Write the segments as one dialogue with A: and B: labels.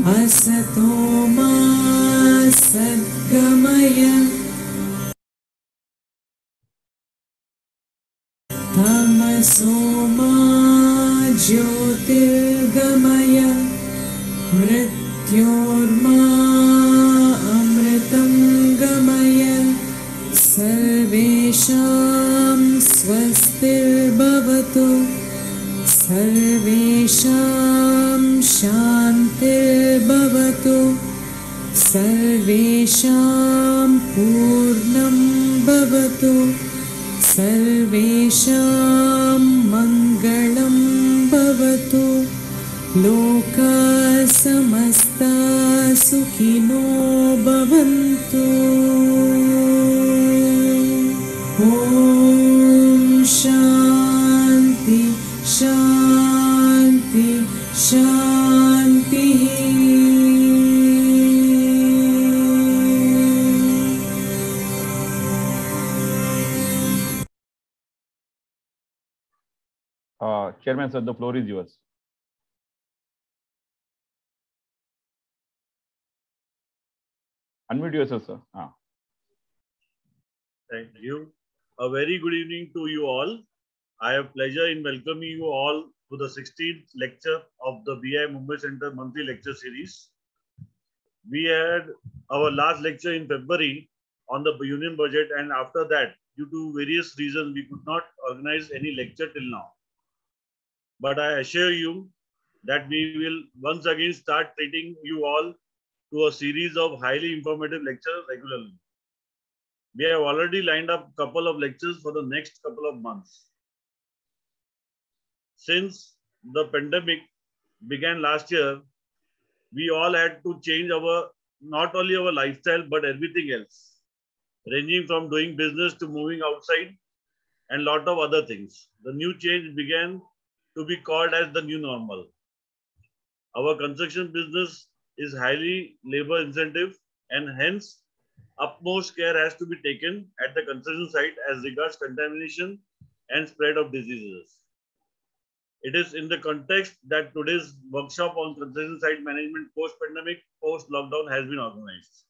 A: असतो मा सद्गमय तमसो मा ज्योतिर्गमय मृत्योर्मा अमृतं गमय सर्वेषां स्वस्तिर्भवतु सर्वेषां शान्तिर्भवतु सर्वेषां पूर्णं भवतु सर्वेषां मङ्गलं भवतु लोकाः समस्ताः सुखिनो भवन्तु ॐ शान्ति शान्ति शान्तिः
B: Chairman sir, the floor is yours. Unmute yourself, sir.
C: Thank you. A very good evening to you all. I have pleasure in welcoming you all to the 16th lecture of the BI Mumbai Center monthly lecture series. We had our last lecture in February on the union budget, and after that, due to various reasons, we could not organize any lecture till now. But I assure you that we will once again start treating you all to a series of highly informative lectures regularly. We have already lined up a couple of lectures for the next couple of months. Since the pandemic began last year, we all had to change not only our lifestyle, but everything else, ranging from doing business to moving outside and a lot of other things. The new change began to be called as the new normal. Our construction business is highly labor intensive, and hence utmost care has to be taken at the construction site as regards contamination and spread of diseases. It is in the context that today's workshop on construction site management post-pandemic, post-lockdown has been organized.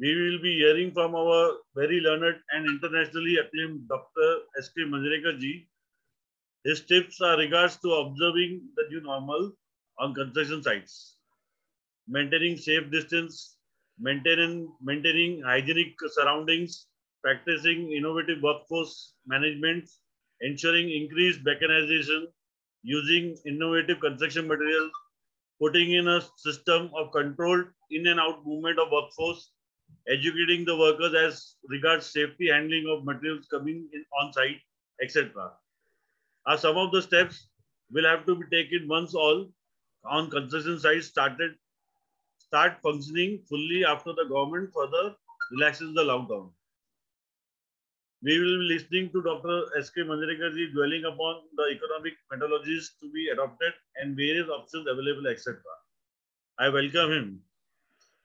C: We will be hearing from our very learned and internationally acclaimed Dr. S.K. Manjrekar ji. His tips are regards to observing the new normal on construction sites, maintaining safe distance, maintaining hygienic surroundings, practicing innovative workforce management, ensuring increased mechanization, using innovative construction materials, putting in a system of controlled in and out movement of workforce, educating the workers as regards safety handling of materials coming in on site, etc. Are some of the steps will have to be taken once all on construction sites start functioning fully after the government further relaxes the lockdown. We will be listening to Dr. S.K. Manjrekar ji dwelling upon the economic methodologies to be adopted and various options available, etc. I welcome him.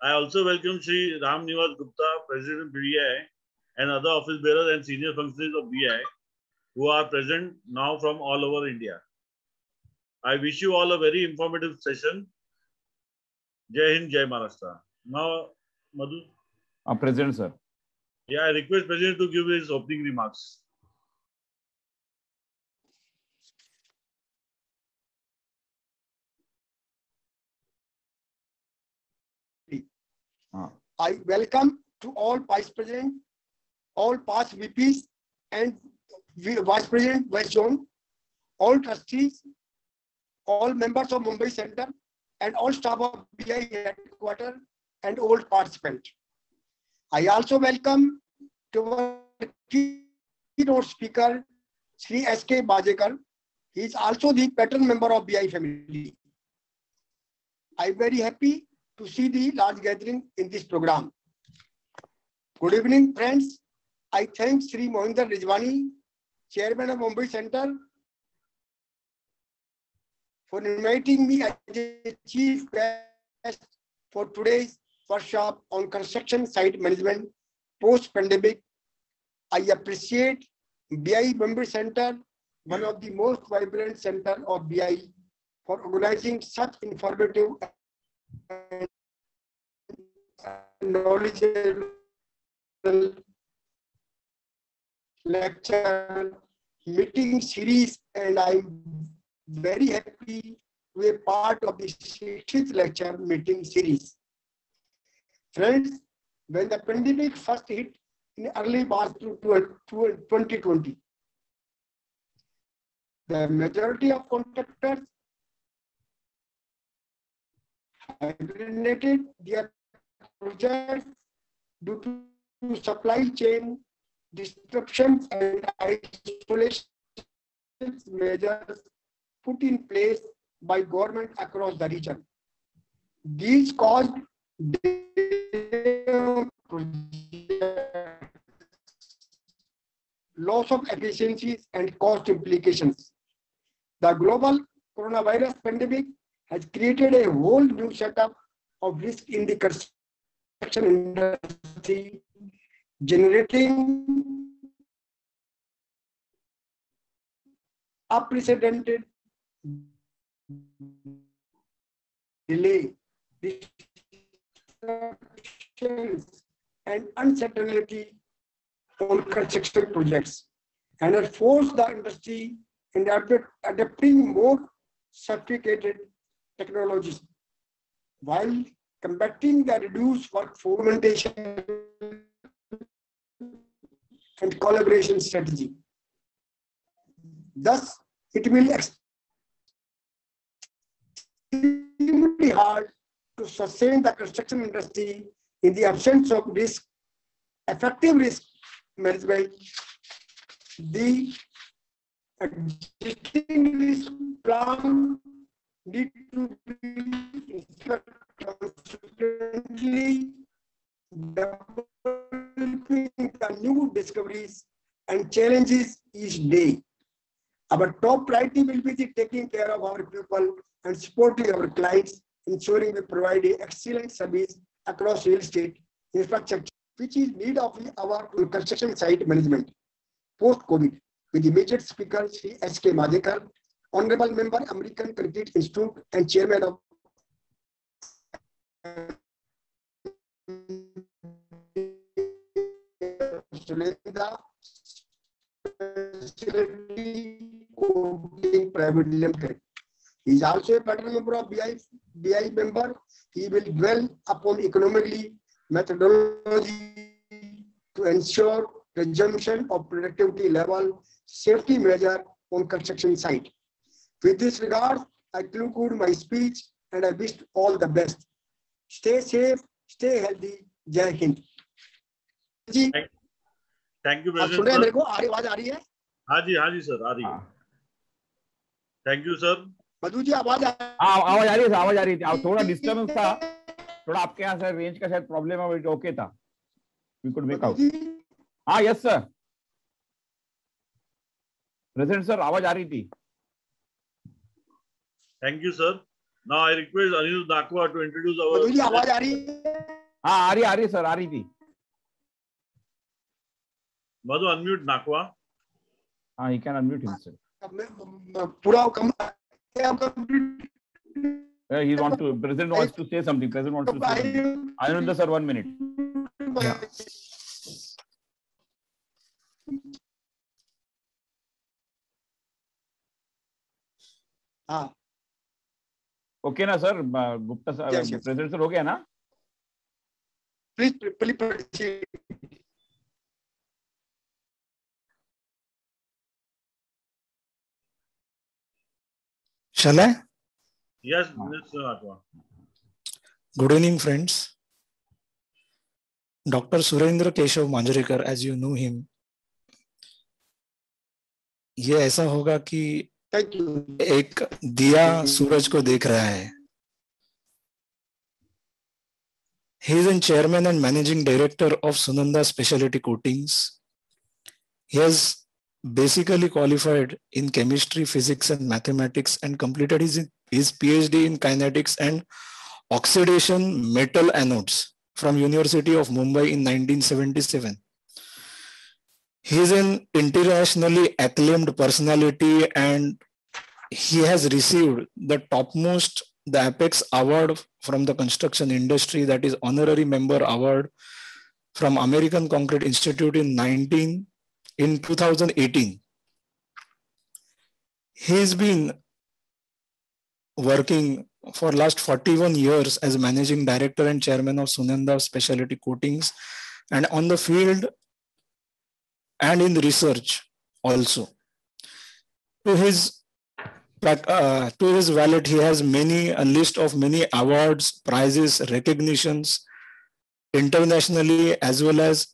C: I also welcome Shri Ram Nivas Gupta, President BI, and other office bearers and senior functionaries of BI who are present now from all over India. I wish you all a very informative session. Jai Hind, Jai Maharashtra. Now, Madhu.
B: President, sir.
C: Yeah, I request President to give his opening remarks.
D: I welcome to all Vice President, all past VPs and Vice President, Vice Zone, all trustees, all members of Mumbai Center, and all staff of BI headquarters and all participants. I also welcome to our keynote speaker, Sri S.K. Manjrekar. He is also the patron member of BI family. I am very happy to see the large gathering in this program. Good evening, friends. I thank Sri Mohinder Rijwani, Chairman of Mumbai Center, for inviting me as a chief guest for today's workshop on construction site management post-pandemic. I appreciate BI Mumbai Center, one of the most vibrant centers of BI for organizing such informative and knowledgeable lecture meeting series, and I'm very happy to be a part of the 60th lecture meeting series. Friends, when the pandemic first hit in early March 2020, the majority of contractors hibernated their projects due to supply chain disruptions and isolation measures put in place by government across the region. These caused loss of efficiencies and cost implications. The global coronavirus pandemic has created a whole new setup of risk in the construction industry, generating unprecedented delay, disruptions, and uncertainty on construction projects, and has forced the industry in adapting more sophisticated technologies while combating the reduced work fragmentation and collaboration strategy. Thus, it will be extremely hard to sustain the construction industry in the absence of risk, effective risk management. The existing risk plan need to be constantly developing the new discoveries and challenges each day. Our top priority will be the taking care of our people and supporting our clients, ensuring we provide an excellent service across real estate infrastructure, which is need of our construction site management post-COVID. With immediate speaker Sri S.K. Madekar, Honorable Member, American Concrete Institute and Chairman of Private Limited. He is also a pattern member of BI member. He will dwell upon economically methodology to ensure resumption of productivity level, safety measure on construction site. With this regard, I conclude my speech and I wish all the best. Stay safe, stay healthy. Jai Hind. Ji,
C: Thank you,
D: आप
C: President.
D: सुन रहे हैं मेरे को? आवाज आ रही है?
C: हाँ जी sir, आ रही है. Thank you, sir.
D: Madhu ji आवाज
B: आवाज आ रही है, आवाज आ रही थी. थोड़ा डिस्टर्बेंस था, थोड़ा आपके यहाँ सर रेंज का शायद प्रॉब्लम है, बट ओके था. We could make out. हाँ, यस सर. प्रेसिडेंट सर, आवाज आ रही थी.
C: Thank you, sir. Now I request Anil Nakwa to introduce our.
D: Madhu ji आवाज आ रही है?
B: हाँ, आ रही सर, आ रही थी.
C: Madhu, unmute Nakwa.
B: हाँ, he can unmute himself.
D: पूरा कम.
B: He wants to. President wants to say something. President wants to say something. Ananda sir, 1 minute.
D: Yeah. हाँ.
B: ओके ना sir, Gupta sir, president sir हो गया ना?
D: Please proceed.
E: Shall I?
C: Yes, Mr. Nakwa.
E: Good evening, friends. Dr. Surendra Keshav Manjrekar, as you know him, ये ऐसा होगा कि एक दिया सूरज को देख रहा है. He is a chairman and managing director of Sunanda Specialty Coatings. He has basically qualified in chemistry, physics, and mathematics, and completed his PhD in kinetics and oxidation metal anodes from University of Mumbai in 1977. He is an internationally acclaimed personality and he has received the topmost, the Apex Award from the construction industry, that is Honorary Member Award from American Concrete Institute in 2018. He's been working for last 41 years as Managing Director and Chairman of Sunanda Specialty Coatings, and on the field and in research also. To his wallet, he has a list of many awards, prizes, recognitions, internationally as well as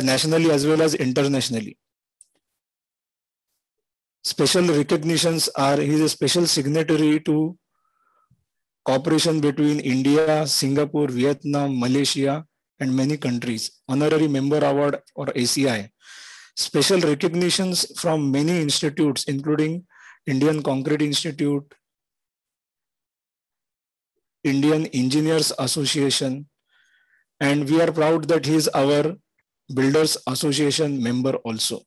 E: nationally as well as internationally. Special recognitions are, he is a special signatory to cooperation between India, Singapore, Vietnam, Malaysia, and many countries. Honorary Member Award or ACI. Special recognitions from many institutes, including Indian Concrete Institute, Indian Engineers Association, and we are proud that he is our Builders Association member also.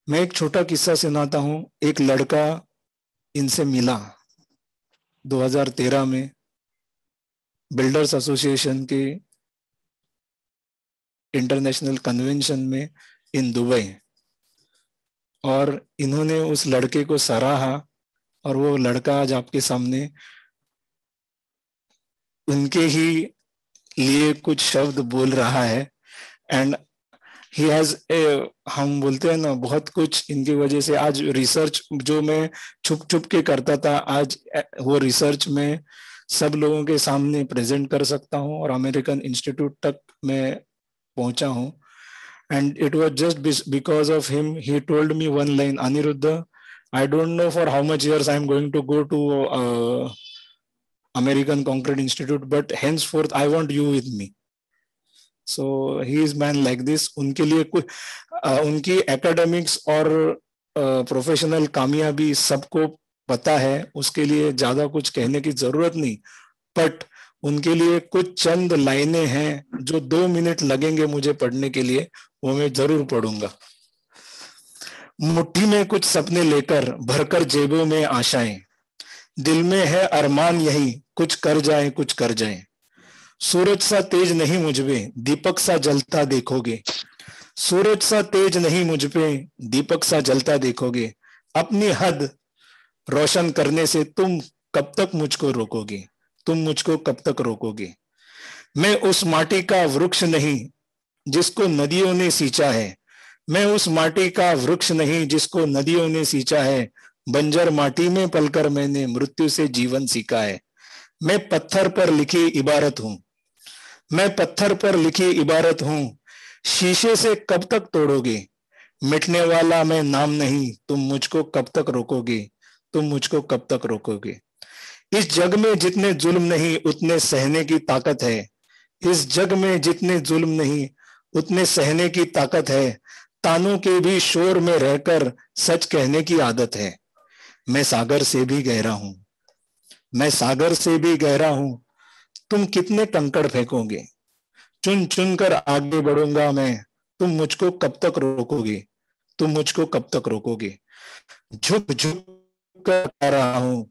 E: मैं एक छोटा किस्सा सुनाता हूं. एक लड़का इनसे मिला 2013 में बिल्डर्स एसोसिएशन के इंटरनेशनल कन्वेंशन में इन दुबई, और इन्होंने उस लड़के को सराहा, और वो लड़का आज आपके सामने उनके ही लिए कुछ शब्द बोल रहा है. एंड ही हैज हम बोलते हैं ना, बहुत कुछ इनकी वजह से आज रिसर्च जो मैं छुप छुप के करता था, आज वो रिसर्च में सब लोगों के सामने प्रेजेंट कर सकता हूं और अमेरिकन इंस्टीट्यूट तक मैं पहुंचा हूं. And it was just because of him. He told me one line, Aniruddh, I don't know for how much years I am going to go to American Concrete Institute, but henceforth I want you with me. So he is man like this. उनके लिए कुछ उनकी academics और professional कामयाबी सबको पता है, उसके लिए ज्यादा कुछ कहने की जरूरत नहीं. बट उनके लिए कुछ चंद लाइनें हैं जो 2 मिनट लगेंगे मुझे पढ़ने के लिए, वो मैं जरूर पढ़ूंगा. मुट्ठी में कुछ सपने लेकर भरकर जेबों में आशाएं, दिल में है अरमान यही कुछ कर जाए कुछ कर जाए. सूरज सा तेज नहीं मुझ पे दीपक सा जलता देखोगे, सूरज सा तेज नहीं मुझ पे दीपक सा जलता देखोगे. अपनी हद रोशन करने से तुम कब तक मुझको रोकोगे, तुम मुझको कब तक रोकोगे. मैं उस माटी का वृक्ष नहीं जिसको नदियों ने सींचा है, मैं उस माटी का वृक्ष नहीं जिसको नदियों ने सींचा है. बंजर माटी में पलकर मैंने मृत्यु से जीवन सीखा है. मैं पत्थर पर लिखी इबारत हूं, मैं पत्थर पर लिखी इबारत हूं. शीशे से कब तक तोड़ोगे, मिटने वाला मैं नाम नहीं. तुम मुझको कब तक रोकोगे, तुम मुझको कब तक रोकोगे. इस जग में जितने जुल्म नहीं उतने सहने की ताकत है, इस जग में जितने जुल्म नहीं उतने सहने की ताकत है. तानों के भी शोर में रहकर सच कहने की आदत है. मैं सागर से भी गहरा हूं, मैं सागर से भी गहरा हूं. तुम कितने कंकड़ फेंकोगे, चुन चुन कर आगे बढ़ूंगा मैं. तुम मुझको कब तक रोकोगे, तुम मुझको कब तक रोकोगे. झुक झुक कर आ रहा हूं,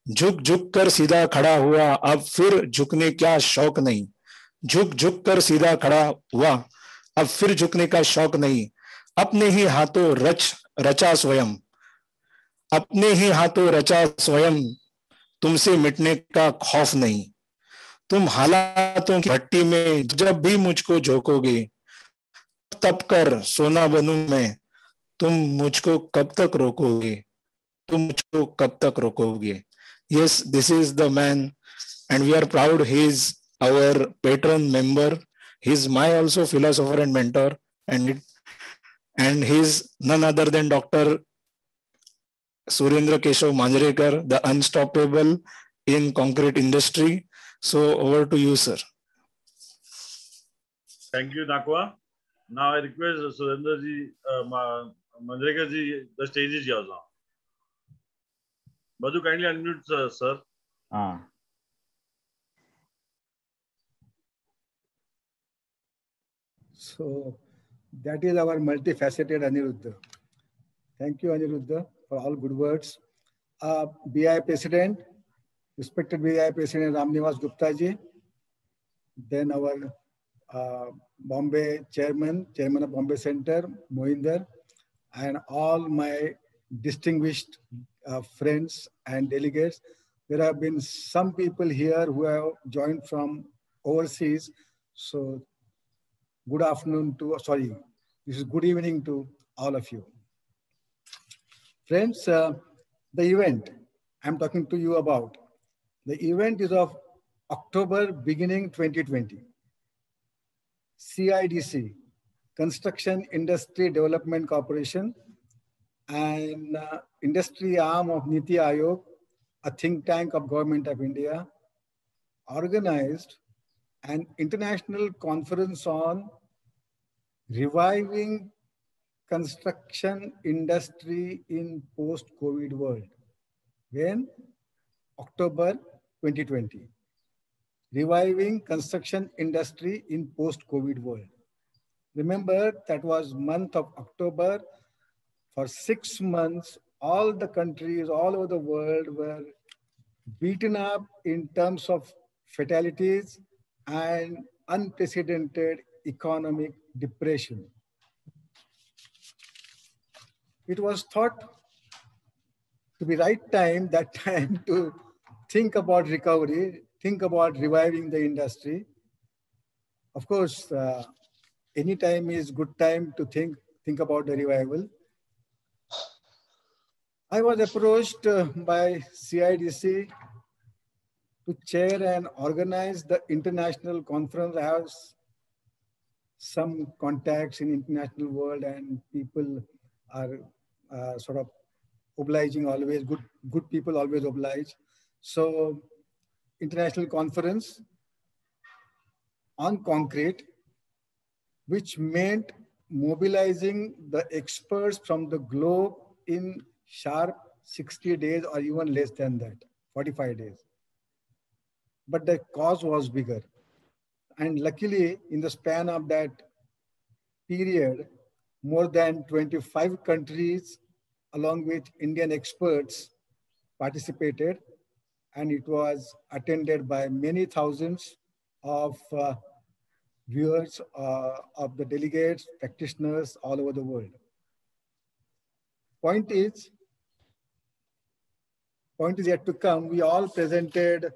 E: झुक झुक कर सीधा खड़ा हुआ, अब फिर झुकने क्या शौक नहीं. झुक झुक कर सीधा खड़ा हुआ, अब फिर झुकने का शौक नहीं. अपने ही हाथों रचा स्वयं, अपने ही हाथों रचा स्वयं. तुमसे मिटने का खौफ नहीं. तुम हालातों की भट्टी में जब भी मुझको झोंकोगे, तब कर सोना बनूं मैं. तुम मुझको कब तक रोकोगे, तुम मुझको कब तक रोकोगे. Yes, this is the man, and we are proud he is our patron member. He is my also philosopher and mentor, and he is none other than Dr. Surendra Keshav Manjrekar, the unstoppable in concrete industry. So over to you, sir.
C: Thank you, Nakwa. Now I request Surendra ji, Manjrekar ji, the stage is yours now. Madhu, kindly unmute, sir.
F: So, That is our multifaceted Aniruddha. Thank you, Aniruddha, for all good words. BI President, respected BI President Ramnivas Gupta ji, then our Bombay Chairman of Bombay Center, Mohinder, and all my distinguished friends and delegates. There have been some people here who have joined from overseas. So good afternoon to, sorry, this is good evening to all of you. Friends, the event I'm talking to you about, the event is of October beginning 2020. CIDC, Construction Industry Development Corporation, and industry arm of Niti Aayog, a think tank of Government of India, organized an international conference on reviving construction industry in post-COVID world. When? October 2020. Reviving construction industry in post-COVID world. Remember, that was month of October. For 6 months, all the countries all over the world were beaten up in terms of fatalities and unprecedented economic depression. It was thought to be right time, that time, to think about recovery, think about reviving the industry. Of course, any time is good time to think about the revival. I was approached by CIDC to chair and organize the international conference. I have some contacts in international world, and people are sort of obliging always. Good people always oblige. So, international conference on concrete, which meant mobilizing the experts from the globe in sharp 60 days or even less than that, 45 days. But the cause was bigger. And luckily, in the span of that period, more than 25 countries, along with Indian experts, participated, and it was attended by many thousands of viewers, of the delegates, practitioners all over the world. Point is yet to come. We all presented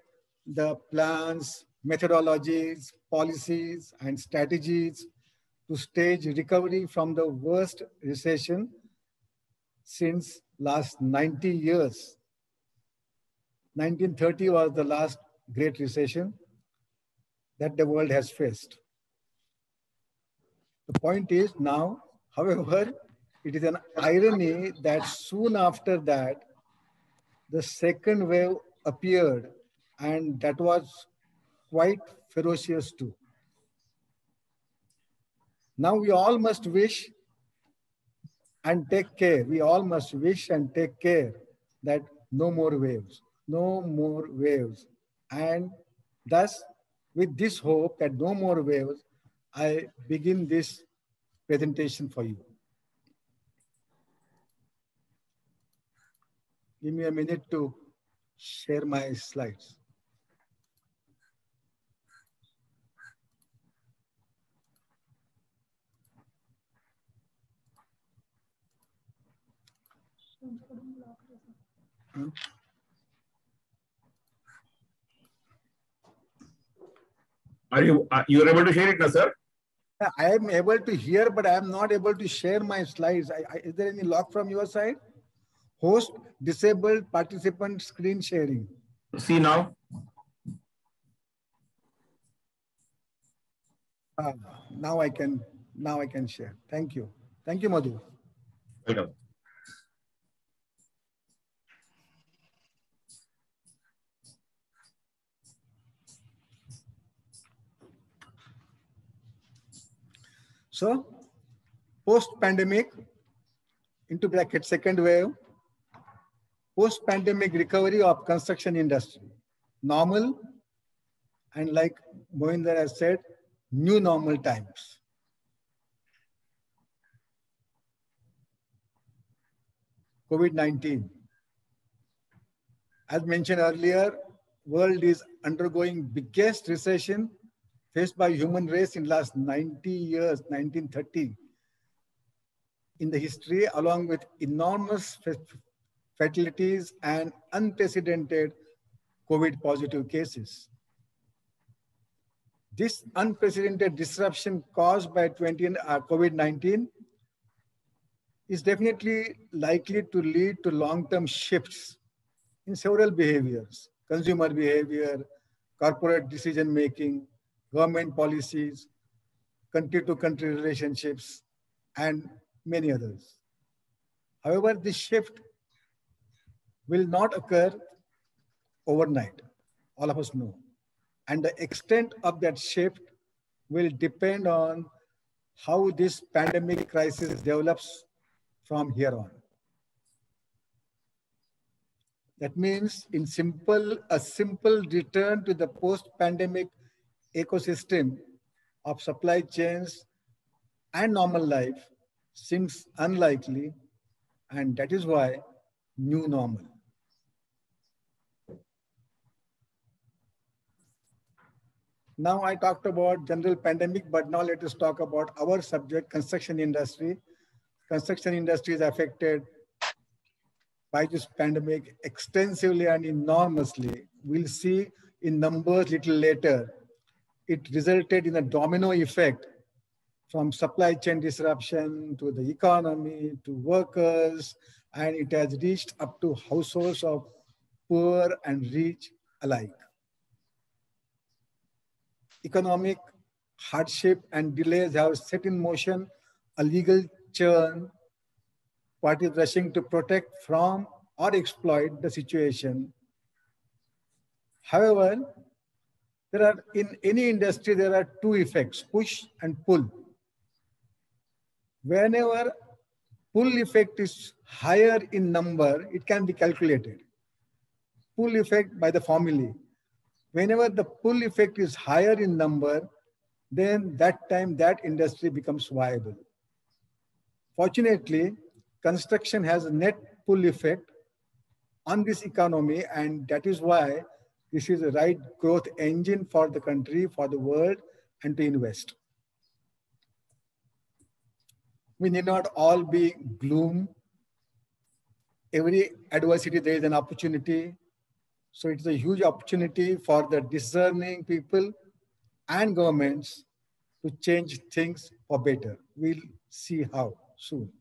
F: the plans, methodologies, policies, and strategies to stage recovery from the worst recession since last 90 years. 1930 was the last great recession that the world has faced. The point is now, however, it is an irony that soon after that, the second wave appeared, and that was quite ferocious too. Now we all must wish and take care. We all must wish and take care that no more waves, no more waves. And thus, with this hope that no more waves, I begin this presentation for you. Give me a minute to share my slides.
B: Are you able to share it now, sir?
F: I am able to hear, but I am not able to share my slides. Is there any lock from your side? Host disabled participant screen sharing.
B: See now.
F: Now I can share. Thank you. Thank you, Madhu.
B: Welcome.
F: So, post-pandemic, into bracket second wave, post-pandemic recovery of construction industry, normal, and like Mohinder has said, new normal times. COVID-19. As mentioned earlier, world is undergoing biggest recession faced by human race in last 90 years, 1930, in the history, along with enormous fatalities and unprecedented COVID positive cases. This unprecedented disruption caused by COVID-19 is definitely likely to lead to long-term shifts in several behaviors: consumer behavior, corporate decision-making, government policies, country-to-country relationships, and many others. However, this shift will not occur overnight, all of us know. And the extent of that shift will depend on how this pandemic crisis develops from here on. That means a simple return to the post-pandemic ecosystem of supply chains and normal life seems unlikely, and that is why new normal. Now I talked about general pandemic, but now let us talk about our subject, construction industry. Construction industry is affected by this pandemic extensively and enormously. We'll see in numbers little later. It resulted in a domino effect from supply chain disruption to the economy, to workers, and it has reached up to households of poor and rich alike. Economic hardship and delays have set in motion a legal churn, parties rushing to protect from or exploit the situation. However, in any industry, there are two effects, push and pull. Whenever pull effect is higher in number, it can be calculated. Pull effect by the formulae. Whenever the pull effect is higher in number, then that time that industry becomes viable. Fortunately, construction has a net pull effect on this economy, and that is why this is the right growth engine for the country, for the world, and to invest. We need not all be gloom. Every adversity, there is an opportunity. So it's a huge opportunity for the discerning people and governments to change things for better. We'll see how soon.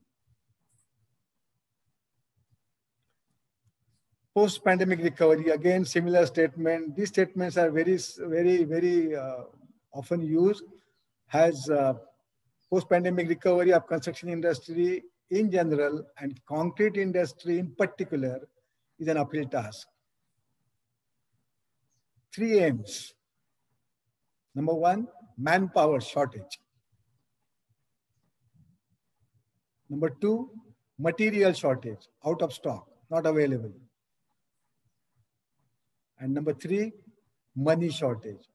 F: Post-pandemic recovery, again, similar statement. These statements are very often used. Has post-pandemic recovery of construction industry in general and concrete industry in particular is an uphill task. 3 aims. Number 1, manpower shortage. Number 2, material shortage, out of stock, not available. And number 3, money shortage.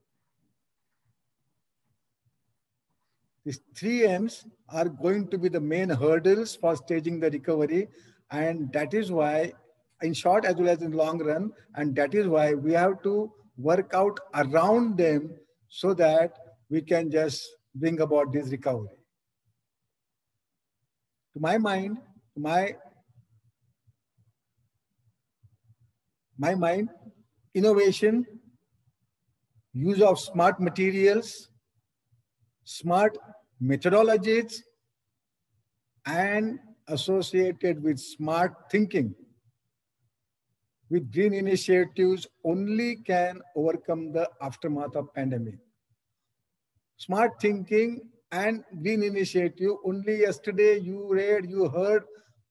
F: These 3 aims are going to be the main hurdles for staging the recovery, and that is why, in short as well as in long run, and that is why we have to work out around them so that we can just bring about this recovery. To my mind, innovation, use of smart materials, smart methodologies, and associated with smart thinking with green initiatives only can overcome the aftermath of pandemic. Smart thinking and green initiative, only yesterday you heard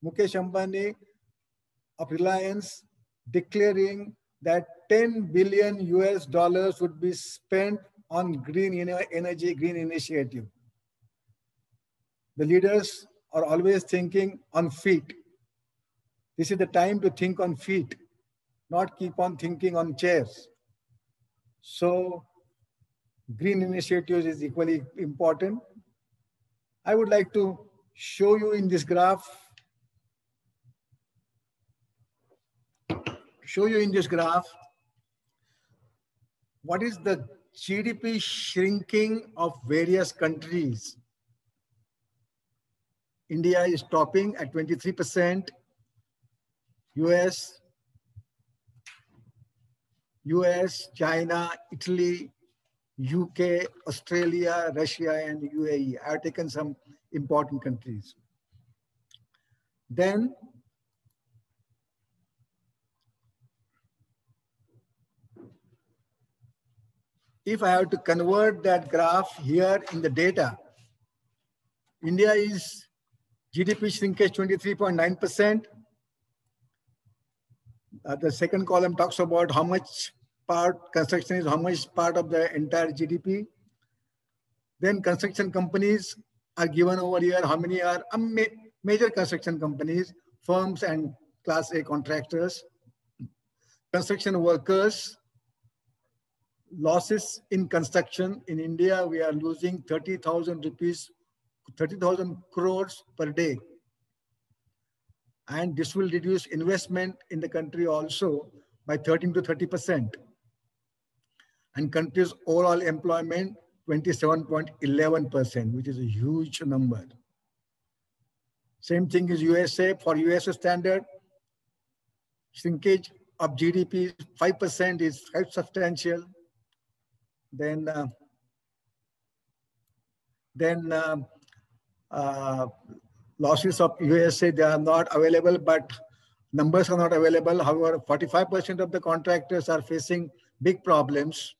F: Mukesh Ambani of Reliance declaring that $10 billion would be spent on green energy, green initiative. The leaders are always thinking on feet. This is the time to think on feet, not keep on thinking on chairs. So green initiatives is equally important. I would like to show you in this graph show you in this graph what is the GDP shrinking of various countries. India is topping at 23%, US, China, Italy, UK, Australia, Russia, and UAE. I have taken some important countries. Then, if I have to convert that graph here in the data, India is GDP shrinkage 23.9%. The second column talks about how much part construction is, how much part of the entire GDP. Then construction companies are given over here, how many are major construction companies, firms and class A contractors. Construction workers, losses in construction. In India, we are losing 30,000 rupees, 30,000 crores per day. And this will reduce investment in the country also by 13 to 30%. And country's overall employment, 27.11%, which is a huge number. Same thing is USA. For USA standard, shrinkage of GDP 5% is quite substantial. Then losses of USA, they are not available, but numbers are not available. However, 45% of the contractors are facing big problems.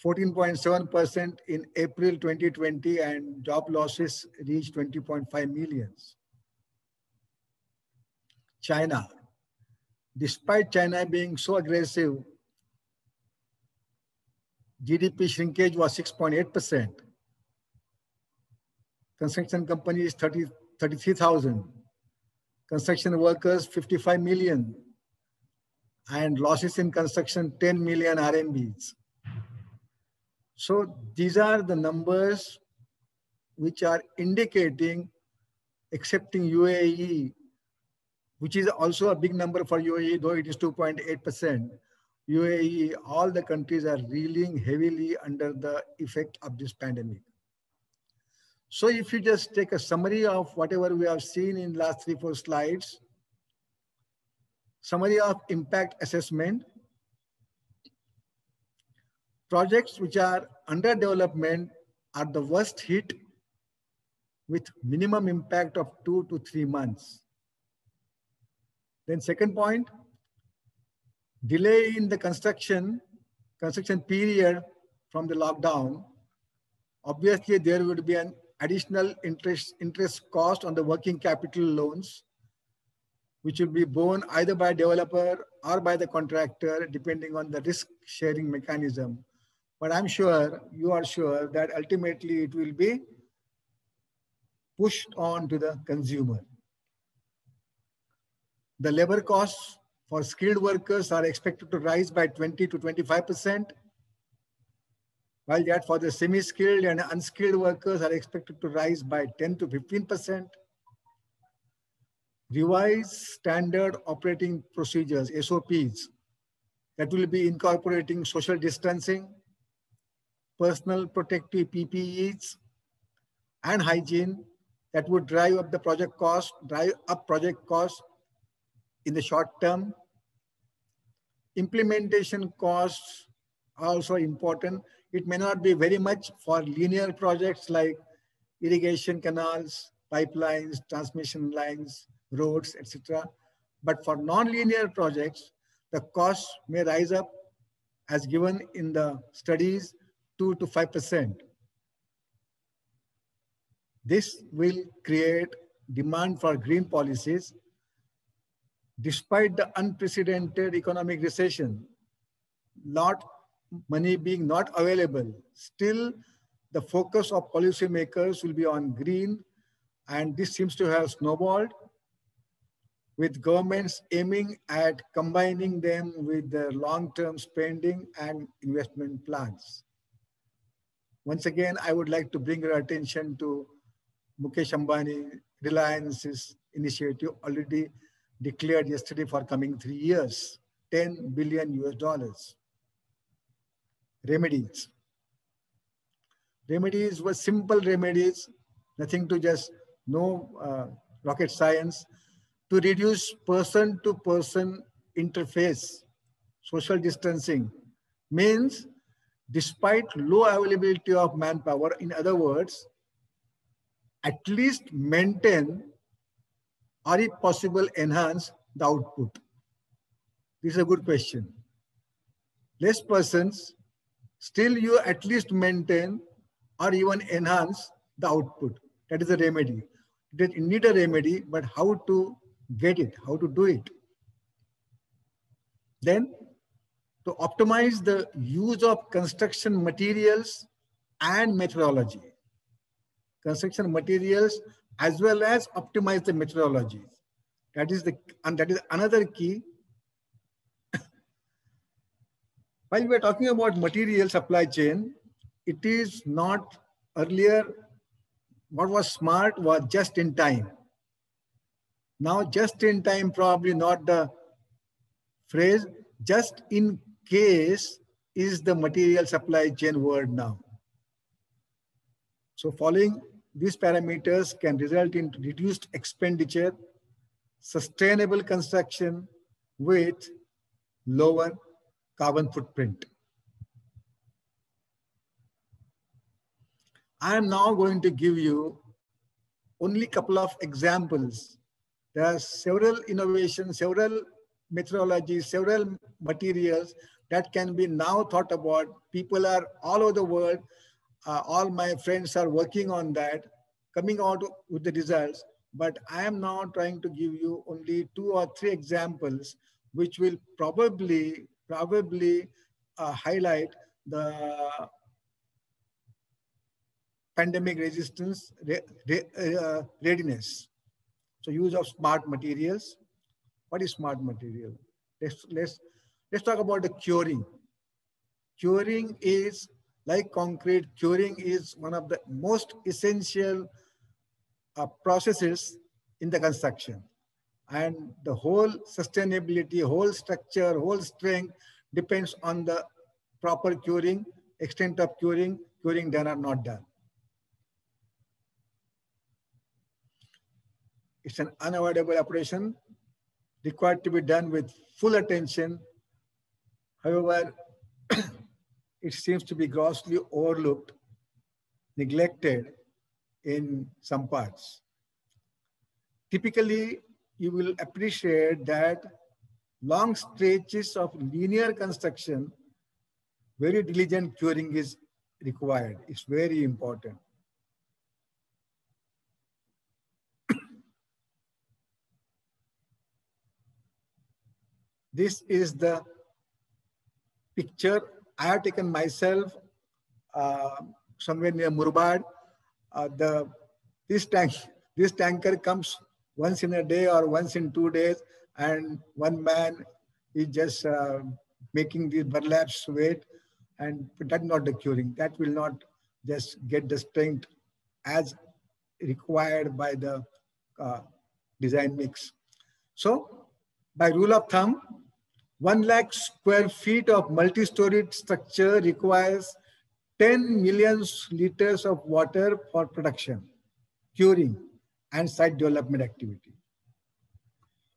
F: 14.7% in April 2020, and job losses reached 20.5 million. China. Despite China being so aggressive, GDP shrinkage was 6.8%. Construction companies, 33,000. Construction workers, 55 million. And losses in construction, 10 million RMBs. So these are the numbers which are indicating, excepting UAE, which is also a big number for UAE, though it is 2.8%. UAE, all the countries are reeling heavily under the effect of this pandemic. So if you just take a summary of whatever we have seen in last 3-4 slides, summary of impact assessment, projects which are under development are the worst hit with minimum impact of 2 to 3 months. Then second point, delay in the construction period from the lockdown. Obviously, there would be an additional interest cost on the working capital loans, which will be borne either by developer or by the contractor, depending on the risk sharing mechanism. But I'm sure, you are sure that ultimately it will be pushed on to the consumer. The labor costs for skilled workers are expected to rise by 20 to 25%, while that for the semi-skilled and unskilled workers are expected to rise by 10 to 15%. Revised standard operating procedures, SOPs, that will be incorporating social distancing, personal protective PPEs, and hygiene that would drive up project costs in the short term. Implementation costs are also important. It may not be very much for linear projects like irrigation canals, pipelines, transmission lines, roads, etc. But for non-linear projects, the costs may rise up, as given in the studies, 2 to 5%. This will create demand for green policies. Despite the unprecedented economic recession, money being not available, still the focus of policymakers will be on green, and this seems to have snowballed, with governments aiming at combining them with their long-term spending and investment plans. Once again, I would like to bring your attention to Mukesh Ambani, Reliance's initiative. Already declared yesterday for coming 3 years, $10 billion US. Remedies. Remedies were simple remedies, nothing to just rocket science, to reduce person-to-person interface. Social distancing means despite low availability of manpower, in other words, at least maintain or if possible enhance the output. This is a good question. Less persons, still you at least maintain or even enhance the output. That is a remedy. You need a remedy, but how to get it, how to do it. Then to optimize the use of construction materials and methodology. Construction materials as well as optimize the methodologies. That is another key. While we are talking about material supply chain, it is not earlier what was smart was just in time. Now just in time probably not the phrase, just in case is the material supply chain word now. So following these parameters can result in reduced expenditure, sustainable construction with lower carbon footprint. I am now going to give you only a couple of examples. There are several innovations, several methodologies, several materials that can be now thought about. People are all over the world. All my friends are working on that, coming out with the results. But I am now trying to give you only 2 or 3 examples, which will probably highlight the pandemic resistance readiness. So use of smart materials. What is smart material? Let's talk about the curing. Curing is like concrete. Curing is one of the most essential processes in the construction. And the whole sustainability, whole structure, whole strength depends on the proper curing, extent of curing done or not done. It's an unavoidable operation required to be done with full attention. However, it seems to be grossly overlooked, neglected in some parts. Typically, you will appreciate that long stretches of linear construction, very diligent curing is required. It's very important. This is the picture I have taken myself somewhere near Murbad. This tanker comes once in a day or once in 2 days, and one man is just making these burlaps weight, and that's not the curing. That will not just get the strength as required by the design mix. So by rule of thumb, 1 lakh square feet of multi-storied structure requires 10 million liters of water for production, curing, and site development activity.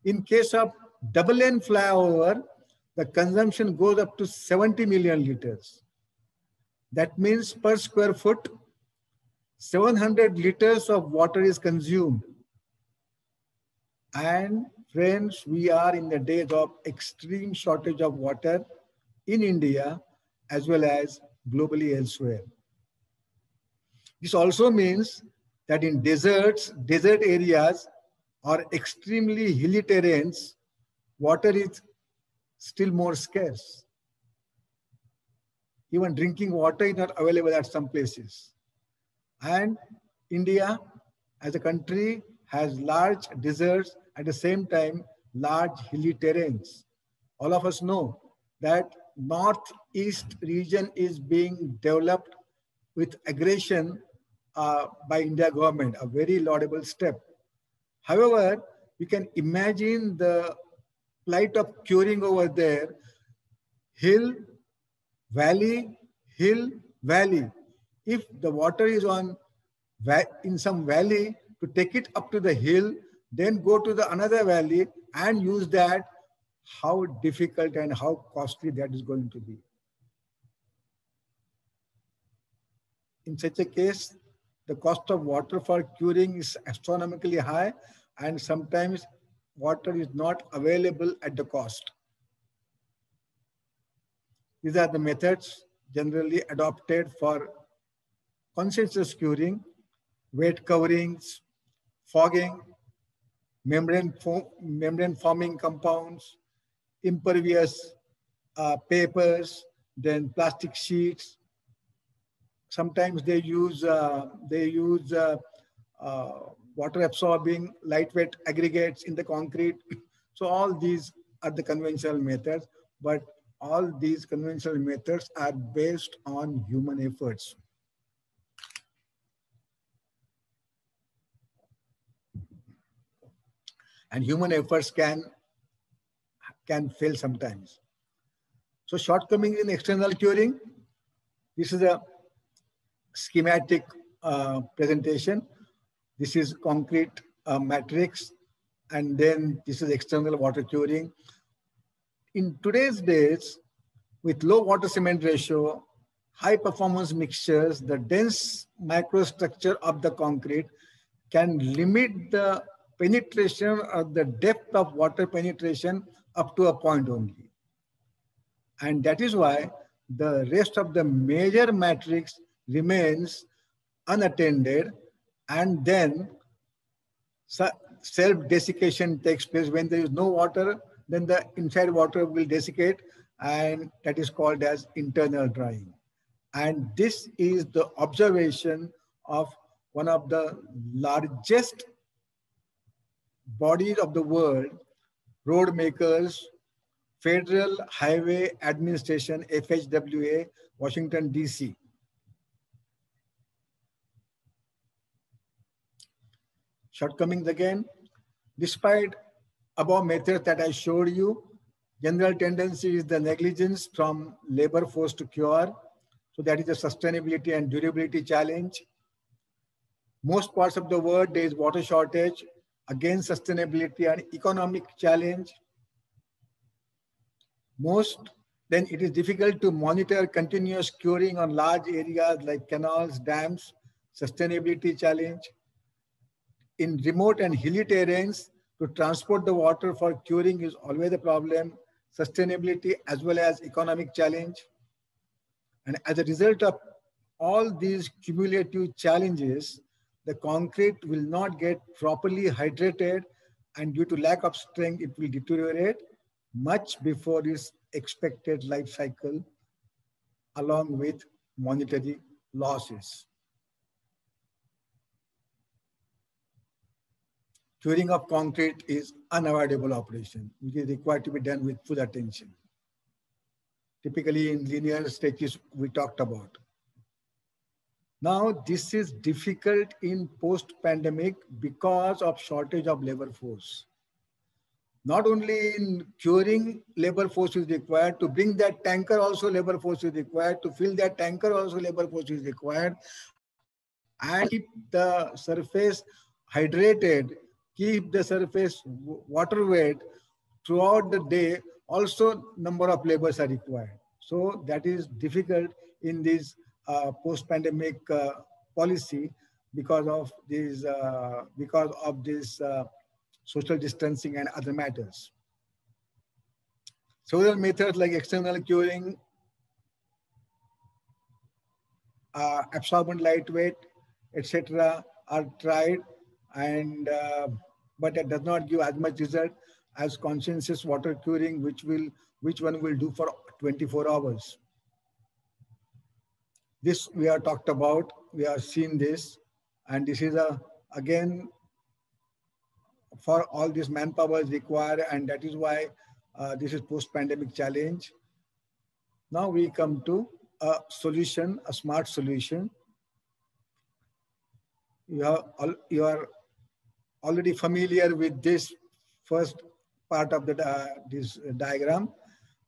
F: In case of double-N flyover, the consumption goes up to 70 million liters. That means per square foot, 700 liters of water is consumed. And friends, we are in the days of extreme shortage of water in India as well as globally elsewhere. This also means that in desert areas or extremely hilly terrains, water is still more scarce. Even drinking water is not available at some places. And India as a country has large deserts, at the same time, large hilly terrains. All of us know that northeast region is being developed with aggression by India government, a very laudable step. However, You can imagine the plight of curing over there. Hill, valley, hill, valley. If the water is in some valley, to take it up to the hill, then go to the another valley and use that, how difficult and how costly that is going to be. In such a case, the cost of water for curing is astronomically high, and sometimes water is not available at the cost. These are the methods generally adopted for conscientious curing: wet coverings, fogging, membrane forming compounds, impervious papers, then plastic sheets. Sometimes they use water absorbing lightweight aggregates in the concrete. So all these are the conventional methods, but all these conventional methods are based on human efforts. And human efforts can fail sometimes. So shortcomings in external curing. This is a schematic presentation. This is concrete matrix, and then this is external water curing. In today's days, with low water cement ratio, high performance mixtures, the dense microstructure of the concrete can limit the penetration or the depth of water penetration up to a point only. And that is why the rest of the major matrix remains unattended, and then self-desiccation takes place. When there is no water, then the inside water will desiccate, and that is called as internal drying. And this is the observation of one of the largest bodies of the world, road makers, Federal Highway Administration, FHWA, Washington, DC. Shortcomings again. Despite above methods that I showed you, general tendency is the negligence from labor force to cure. So that is a sustainability and durability challenge. Most parts of the world, there is water shortage. Again, sustainability and economic challenge. Then it is difficult to monitor continuous curing on large areas like canals, dams, sustainability challenge. In remote and hilly terrains, to transport the water for curing is always a problem, sustainability as well as economic challenge. And as a result of all these cumulative challenges, the concrete will not get properly hydrated, and due to lack of strength, it will deteriorate much before its expected life cycle, along with monetary losses. Curing of concrete is unavoidable operation, which is required to be done with full attention. Typically in linear stages we talked about. Now this is difficult in post-pandemic because of shortage of labor force. Not only in curing, labor force is required. To bring that tanker also labor force is required. To fill that tanker also labor force is required. And keep the surface hydrated, keep the surface water wet throughout the day, also number of labors are required. So that is difficult in this post-pandemic policy because of this social distancing and other matters. Several methods like external curing, absorbent lightweight, etc. are tried, and but it does not give as much result as conscientious water curing, which one will do for 24 hours. This we have talked about, we have seen this, and this is again for all this manpower is required, and that is why this is post-pandemic challenge. Now we come to a solution, a smart solution. You are already familiar with this first part of the this diagram.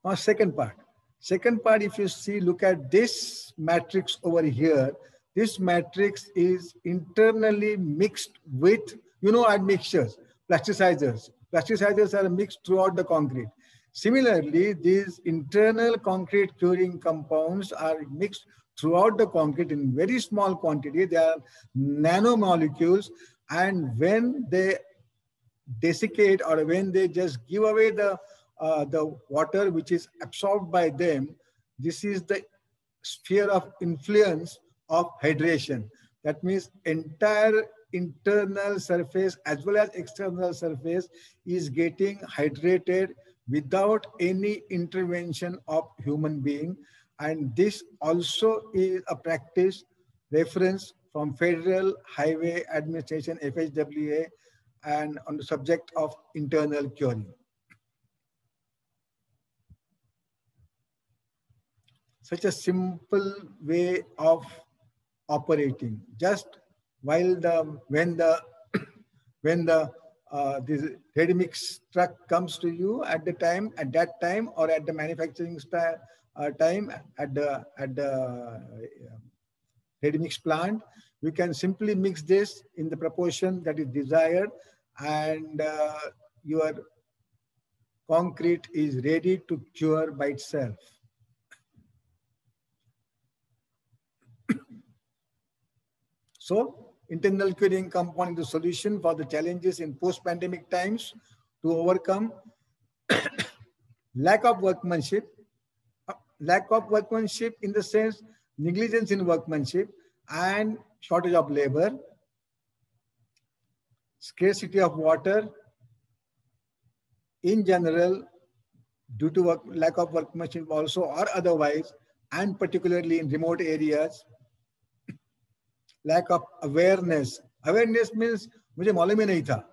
F: Now, second part. Second part, if you see, look at this matrix over here. This matrix is internally mixed with, admixtures, plasticizers. Plasticizers are mixed throughout the concrete. Similarly, these internal concrete curing compounds are mixed throughout the concrete in very small quantity. They are nanomolecules, and when they desiccate or when they just give away the water which is absorbed by them, this is the sphere of influence of hydration. That means entire internal surface as well as external surface is getting hydrated without any intervention of human being. And this also is a practice reference from Federal Highway Administration, FHWA, and on the subject of internal curing. Such a simple way of operating. Just while when this ready mix truck comes to you at that time, or at the manufacturing time at the ready mix plant, you can simply mix this in the proportion that is desired, and your concrete is ready to cure by itself. So, internal curing compound is the solution for the challenges in post-pandemic times to overcome lack of workmanship. Lack of workmanship in the sense negligence in workmanship and shortage of labor, scarcity of water in general due to lack of workmanship also or otherwise, and particularly in remote areas. Lack of awareness. Awareness means मुझे मालूम ही नहीं था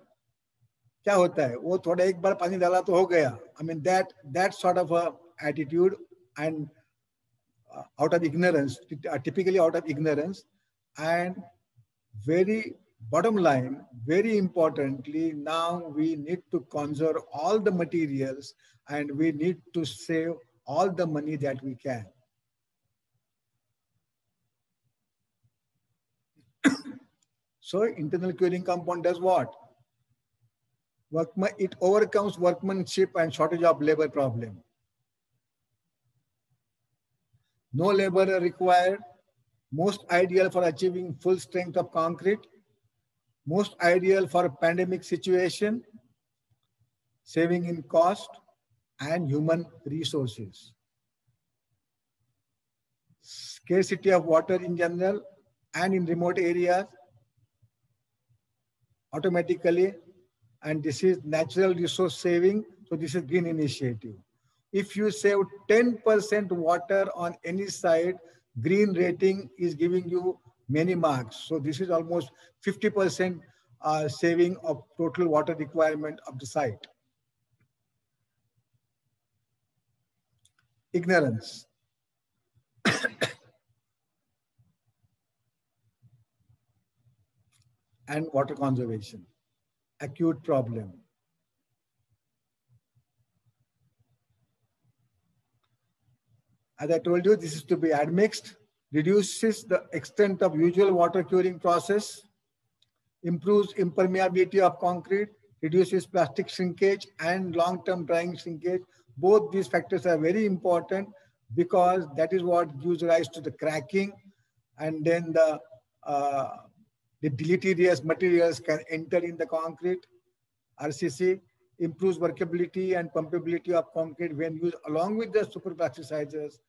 F: क्या होता है, वो थोड़ा एक बार पानी डाला तो हो गया. I mean that sort of a attitude, and out of ignorance, typically out of ignorance. And very bottom line, very importantly, now we need to conserve all the materials and we need to save all the money that we can. So internal curing compound does what? It overcomes workmanship and shortage of labor problem. No labor required, most ideal for achieving full strength of concrete, most ideal for a pandemic situation, saving in cost and human resources. Scarcity of water in general and in remote areas automatically, and this is natural resource saving, so this is green initiative. If you save 10% water on any side, green rating is giving you many marks. So this is almost 50% saving of total water requirement of the site. Ignorance. And water conservation, acute problem. As I told you, this is to be admixed, reduces the extent of usual water curing process, improves impermeability of concrete, reduces plastic shrinkage and long-term drying shrinkage. Both these factors are very important because that is what gives rise to the cracking, and then the deleterious materials can enter in the concrete. RCC improves workability and pumpability of concrete when used along with the super plasticizers,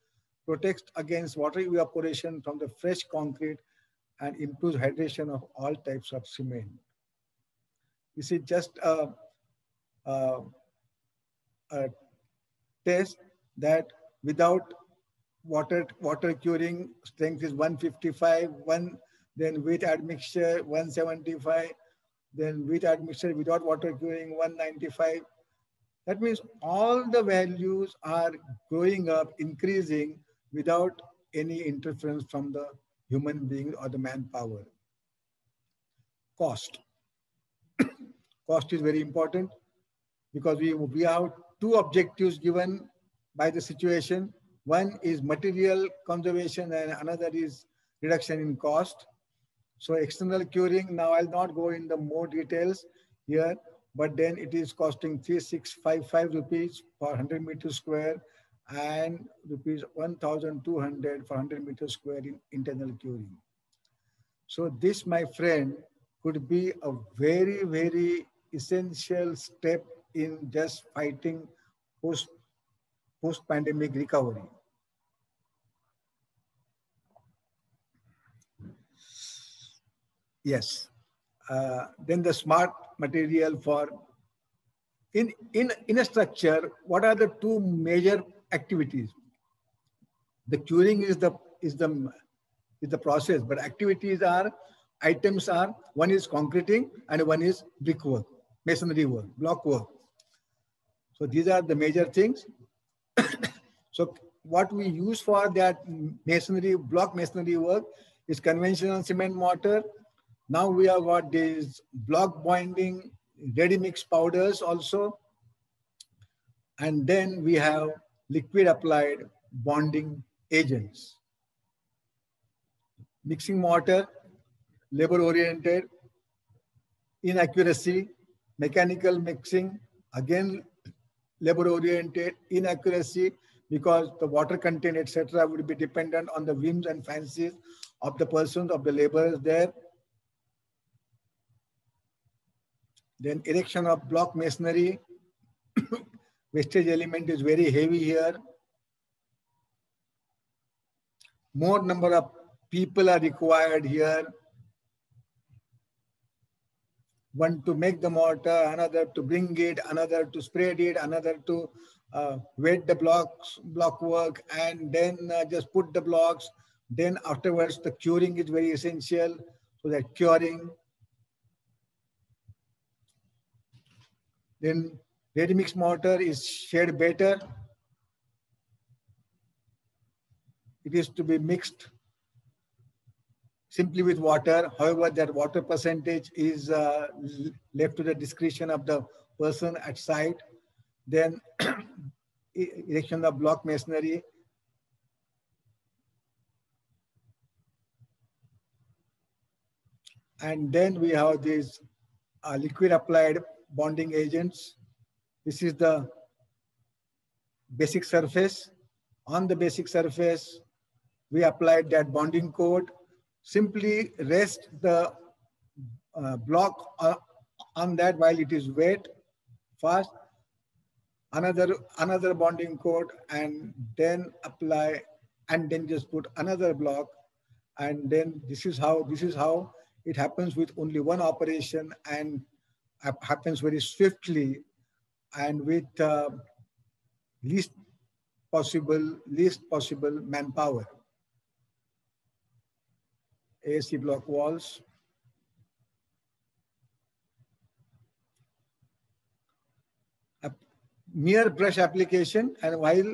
F: protects against water evaporation from the fresh concrete, and improves hydration of all types of cement. This is just a test that without water curing, strength is 155, then with admixture 175, then with admixture without water curing 195. That means all the values are going up, increasing without any interference from the human being or the manpower. Cost. Cost is very important. because we have two objectives given by the situation. One is material conservation and another is reduction in cost. So external curing, now I'll not go in the more details here, but then it is costing 3,655 rupees for 100 meters square and rupees 1,200 for 100 meters square in internal curing. So this, my friend, could be a very, very essential step in just fighting post-pandemic recovery. Yes. Then the smart material for in a structure. What are the two major activities? The curing is the process, but activities are items are, one is concreting and one is brickwork, masonry work, block work. So these are the major things. So what we use for that masonry, block masonry work is conventional cement mortar. Now we have got these block bonding, ready mix powders also. And then we have liquid applied bonding agents. Mixing mortar, labor oriented, inaccuracy, mechanical mixing, again labor oriented, inaccuracy, because the water content, etc., would be dependent on the whims and fancies of the persons, of the laborers there. Then erection of block masonry, wastage element is very heavy here. More number of people are required here. One to make the mortar, another to bring it, another to spread it, another to wet the block work, and then just put the blocks. Then afterwards, the curing is very essential. So that curing. Then ready mix mortar is shared better. It is to be mixed simply with water. However, that water percentage is left to the discretion of the person at site. Then erection of block masonry. And then we have these liquid applied bonding agents. This is the basic surface. On the basic surface, we applied that bonding coat. Simply rest the block on that while it is wet first. Another bonding coat, and then apply, and then just put another block, and then this is how it happens with only one operation, and happens very swiftly and with least possible manpower. ASC block walls. A mere brush application, and while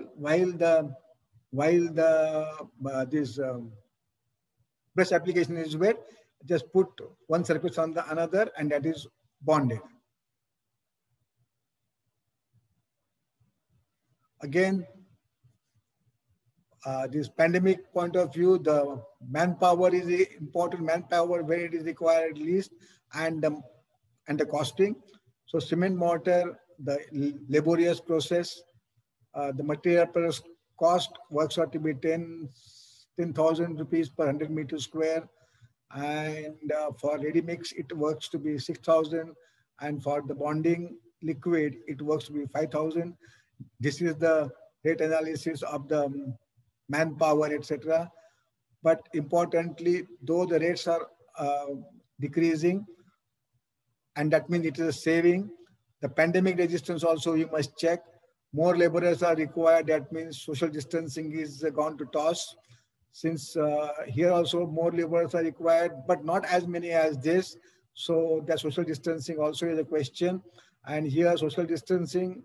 F: this brush application is wet, just put one surface on the another, and that is bonded. Again, this pandemic point of view, the manpower is important. Manpower where it is required least, and the costing. So cement mortar, the laborious process, the material per cost works out to be 10,000 rupees per 100 meters square, and for ready mix it works to be 6,000, and for the bonding liquid it works to be 5,000. This is the rate analysis of the manpower, etc. But importantly, though the rates are decreasing, and that means it is a saving, the pandemic resistance also you must check. More laborers are required. That means social distancing is gone to toss. Since here also more laborers are required, but not as many as this. So the social distancing also is a question. And here social distancing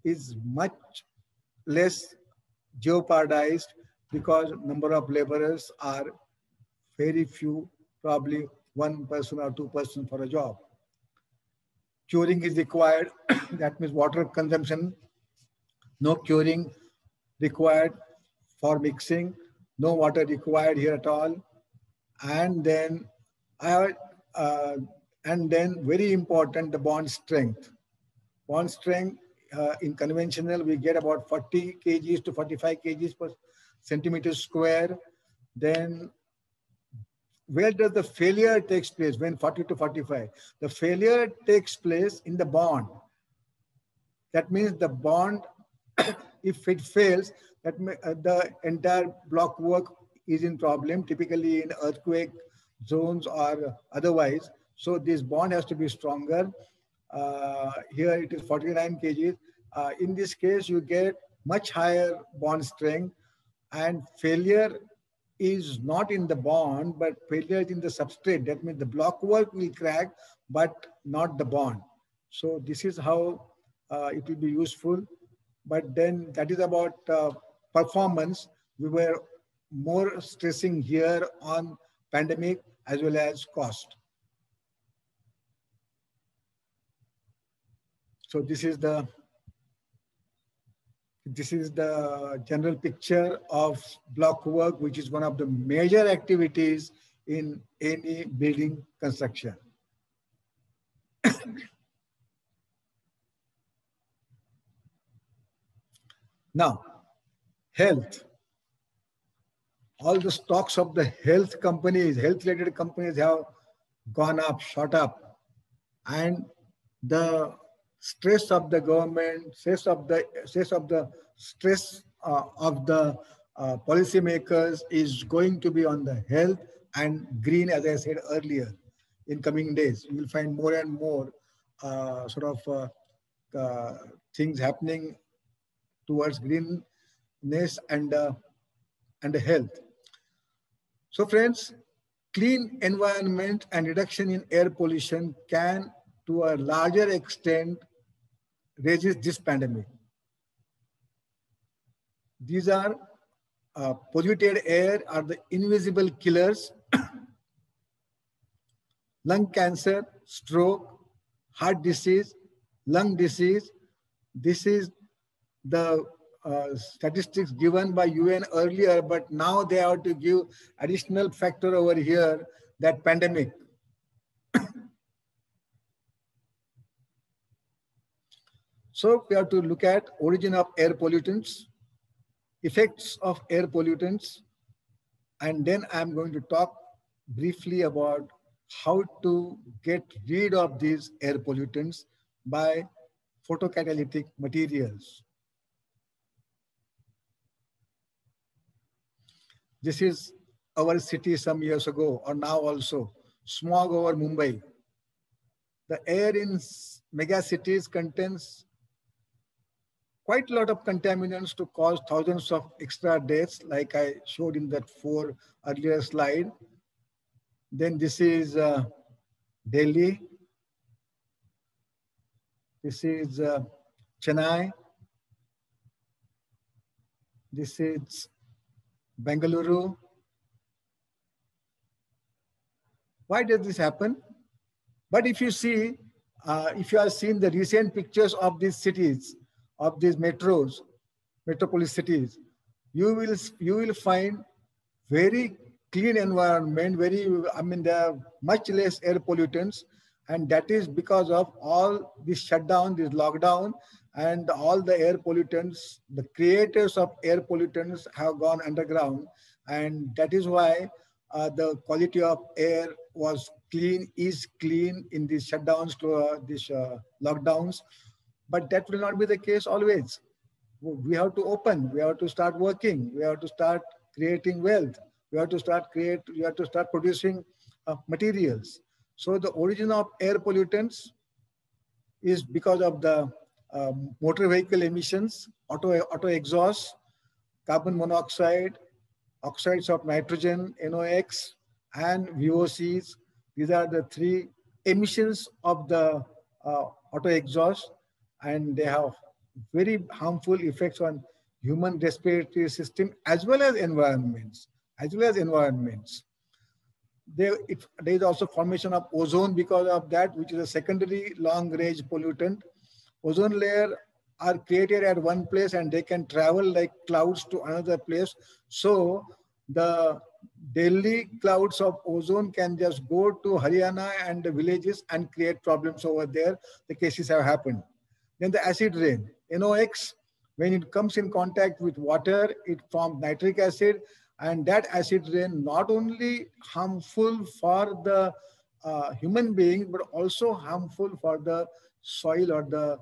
F: is much less jeopardized because number of laborers are very few, probably one person or two persons for a job. curing is required. That means water consumption, no curing required for mixing, no water required here at all. And then very important, the bond strength. Bond strength in conventional, we get about 40 kgs to 45 kgs per centimeter square. Then where does the failure takes place when 40 to 45? The failure takes place in the bond. That means the bond, if it fails, that the entire block work is in problem, typically in earthquake zones or otherwise. So this bond has to be stronger. Here it is 49 kgs. In this case, you get much higher bond strength, and failure is not in the bond, but failure is in the substrate. That means the block work will crack, but not the bond. So this is how it will be useful. But then that is about performance. We were more stressing here on pandemic as well as cost. So this is the general picture of block work, which is one of the major activities in any building construction. Now, health. All the stocks of the health companies, health-related companies have gone up, shot up, and the stress of the government, stress of the policymakers is going to be on the health and green, as I said earlier. In coming days, you will find more and more things happening towards greenness and health. So friends, clean environment and reduction in air pollution can, to a larger extent, resist this pandemic. These are polluted air are the invisible killers. Lung cancer, stroke, heart disease, lung disease. This is the statistics given by UN earlier, but now they have to give additional factor over here, that pandemic. So we have to look at origin of air pollutants, effects of air pollutants, and then I'm going to talk briefly about how to get rid of these air pollutants by photocatalytic materials. This is our city some years ago, or now also, smog over Mumbai. The air in mega cities contains quite a lot of contaminants to cause thousands of extra deaths, like I showed in that 4 earlier slide. Then this is Delhi. This is Chennai. This is Bengaluru. Why does this happen? But if you see, if you have seen the recent pictures of these cities, of these metropolis cities, you will find very clean environment, there are much less air pollutants, and that is because of all this shutdown, this lockdown, and all the air pollutants, the creators of air pollutants have gone underground, and that is why the quality of air was clean, is clean in these shutdowns to these lockdowns. But that will not be the case always. We have to open, we have to start working, we have to start creating wealth, we have to start producing materials. So the origin of air pollutants is because of the motor vehicle emissions, auto exhaust, carbon monoxide, oxides of nitrogen, NOx, and VOCs. These are the 3 emissions of the auto exhaust, and they have very harmful effects on human respiratory system as well as environments. there is also formation of ozone because of that, which is a secondary long-range pollutant. Ozone layer are created at one place and they can travel like clouds to another place. So the daily clouds of ozone can just go to Haryana and the villages and create problems over there. The cases have happened. Then the acid rain, NOx, when it comes in contact with water, it forms nitric acid, and that acid rain not only harmful for the human beings, but also harmful for the soil or the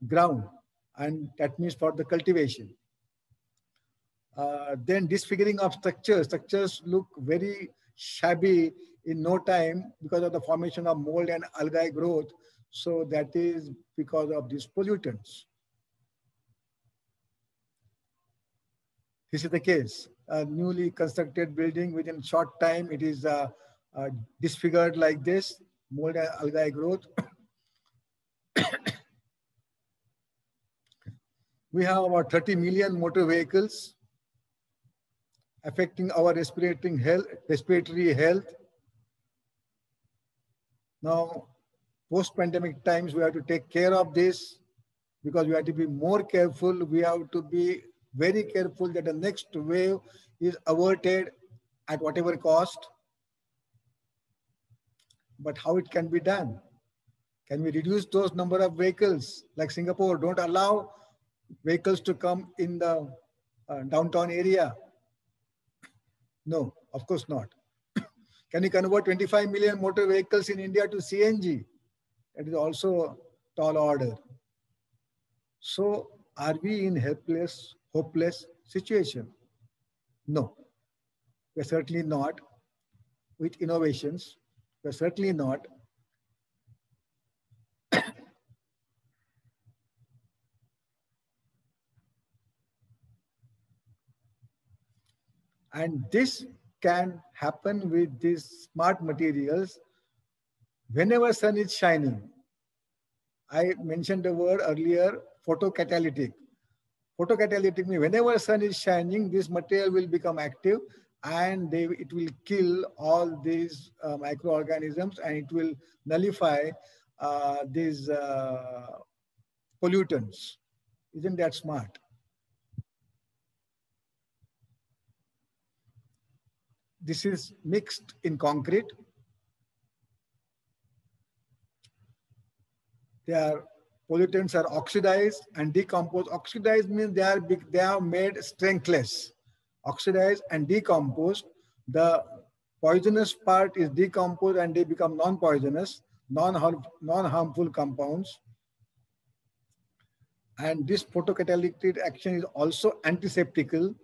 F: ground, and that means for the cultivation. Then disfiguring of structures. Structures look very shabby in no time because of the formation of mold and algae growth. So that is because of these pollutants. This is the case. A newly constructed building, within short time, it is disfigured like this, mold and algae growth. We have about 30 million motor vehicles affecting our respiratory health. Now, post-pandemic times, we have to take care of this because we have to be more careful. We have to be very careful that the next wave is averted at whatever cost. But how it can be done? Can we reduce those number of vehicles? Like Singapore, don't allow vehicles to come in the downtown area. No, of course not. Can you convert 25 million motor vehicles in India to CNG? That is also a tall order. So are we in hopeless situation? No, we're certainly not. With innovations, we're certainly not. And this can happen with these smart materials whenever sun is shining. I mentioned the word earlier, photocatalytic. Photocatalytic means whenever sun is shining, this material will become active and it will kill all these microorganisms, and it will nullify these pollutants. Isn't that smart? This is mixed in concrete. Pollutants are oxidized and decomposed. Oxidized means they are made strengthless. Oxidized and decomposed. The poisonous part is decomposed and they become non-poisonous, non-harmful compounds. And this photocatalytic action is also antiseptical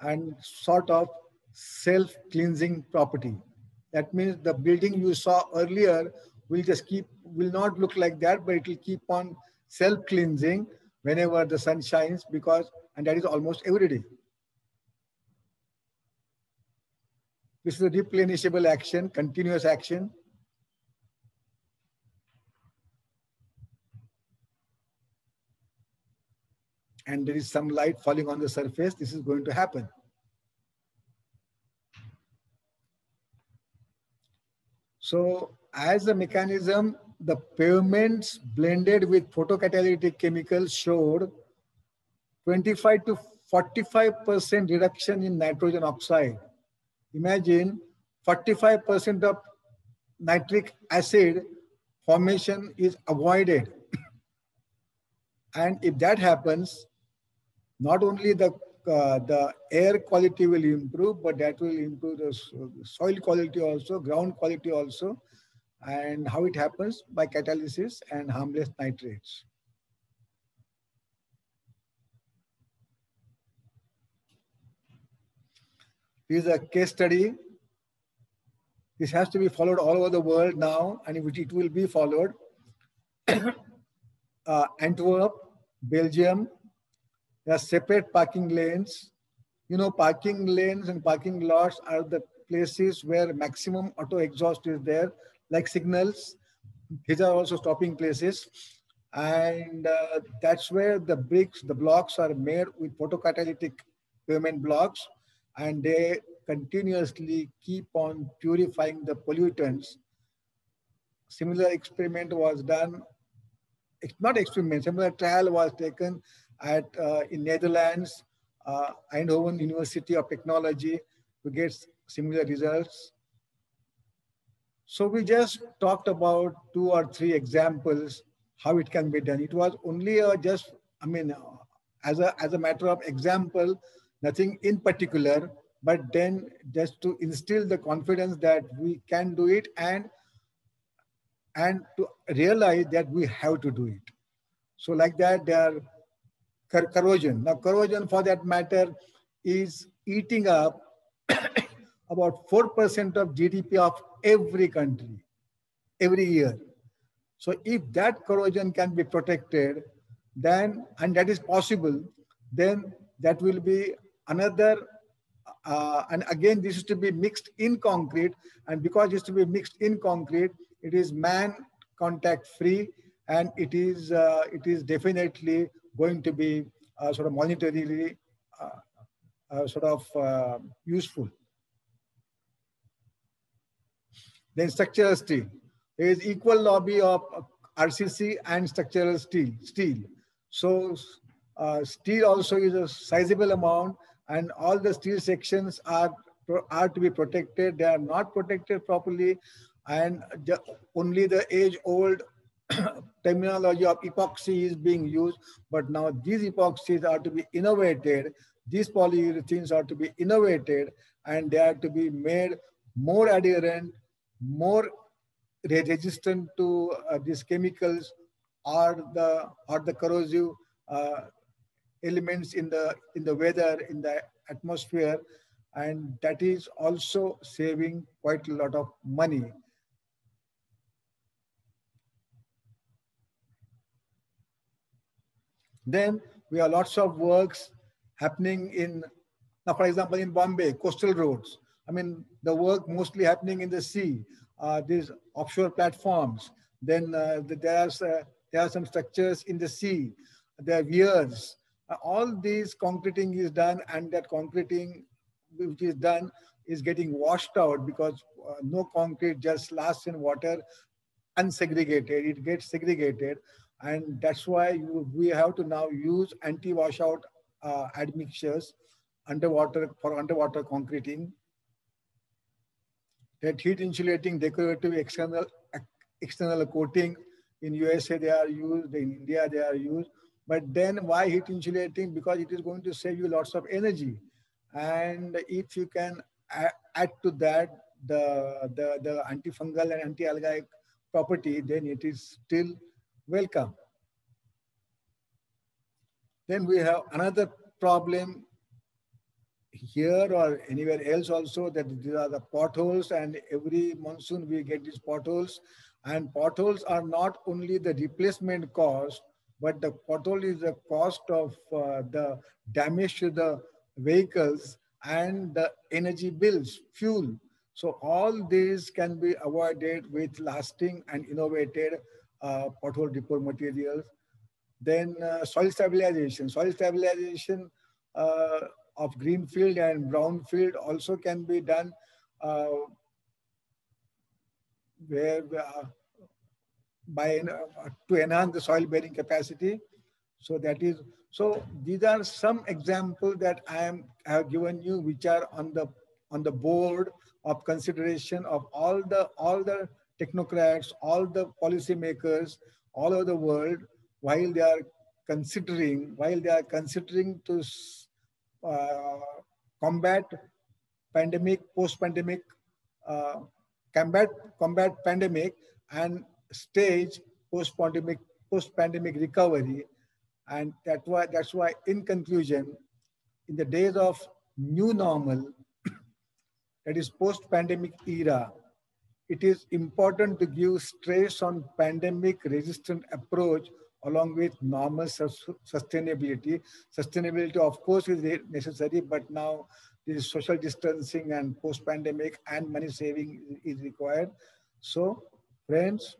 F: and sort of self-cleansing property. That means the building you saw earlier will not look like that, but it will keep on self-cleansing whenever the sun shines, and that is almost every day. This is a replenishable action, continuous action. And there is some light falling on the surface. This is going to happen. So as a mechanism, the pavements blended with photocatalytic chemicals showed 25 to 45% reduction in nitrogen oxide. Imagine 45% of nitric acid formation is avoided. And if that happens, not only the air quality will improve, but that will improve the soil quality also, ground quality also. And how it happens? By catalysis and harmless nitrates. This is a case study. This has to be followed all over the world now, and it will be followed. Antwerp, Belgium, there are separate parking lanes. You know, parking lanes and parking lots are the places where maximum auto exhaust is there, like signals. These are also stopping places. And that's where the blocks are made with photocatalytic pavement blocks. and they continuously keep on purifying the pollutants. Similar experiment was done, not experiment, similar trial was taken at in Netherlands, Eindhoven University of Technology, to get similar results. So we just talked about 2 or 3 examples how it can be done. It was only just, I mean, as a matter of example, nothing in particular, but then just to instill the confidence that we can do it, and to realize that we have to do it. So like that, there are corrosion. Now corrosion, for that matter, is eating up about 4% of GDP of every country every year. So if that corrosion can be protected, then, and that is possible, then that will be another, and again, this is to be mixed in concrete, and because it's to be mixed in concrete, it is man contact free, and it is definitely going to be sort of monetarily useful. Then structural steel. There is equal lobby of RCC and structural steel. So steel also is a sizable amount, and all the steel sections are to be protected. They are not protected properly, and only the age-old terminology of epoxy is being used. But now these epoxies are to be innovated. These polyurethanes are to be innovated, and they are to be made more adherent, more resistant to these chemicals or the corrosive elements in the weather, in the atmosphere, and that is also saving quite a lot of money. Then we have lots of works happening in, now for example, in Bombay, coastal roads. I mean, the work mostly happening in the sea, these offshore platforms. Then there are some structures in the sea, there are weirs. All these concreting is done, and that concreting which is done is getting washed out, because no concrete just lasts in water unsegregated, it gets segregated. And that's why we have to now use anti-washout admixtures underwater for underwater concreting. That heat insulating decorative external coating, in USA they are used, in India they are used. But then why heat insulating? Because it is going to save you lots of energy. And if you can add to that the antifungal and anti-algae property, then it is still welcome. Then we have another problem here or anywhere else also, that these are the potholes, and every monsoon we get these potholes. And potholes are not only the replacement cost, but the pothole is the cost of the damage to the vehicles and the energy bills, fuel. So all these can be avoided with lasting and innovative pothole report materials. Then soil stabilization. Soil stabilization of greenfield and brownfield also can be done to enhance the soil bearing capacity. So that is, so these are some examples that I have given you, which are on the board of consideration of all the technocrats, all the policymakers all over the world, while they are considering to combat pandemic, post-pandemic, combat pandemic, and stage post-pandemic recovery. And that's why in conclusion, in the days of new normal, that is post-pandemic era, it is important to give stress on pandemic resistant approach along with normal sustainability. Sustainability, of course, is necessary, but now this social distancing and post-pandemic and money saving is required. So, friends,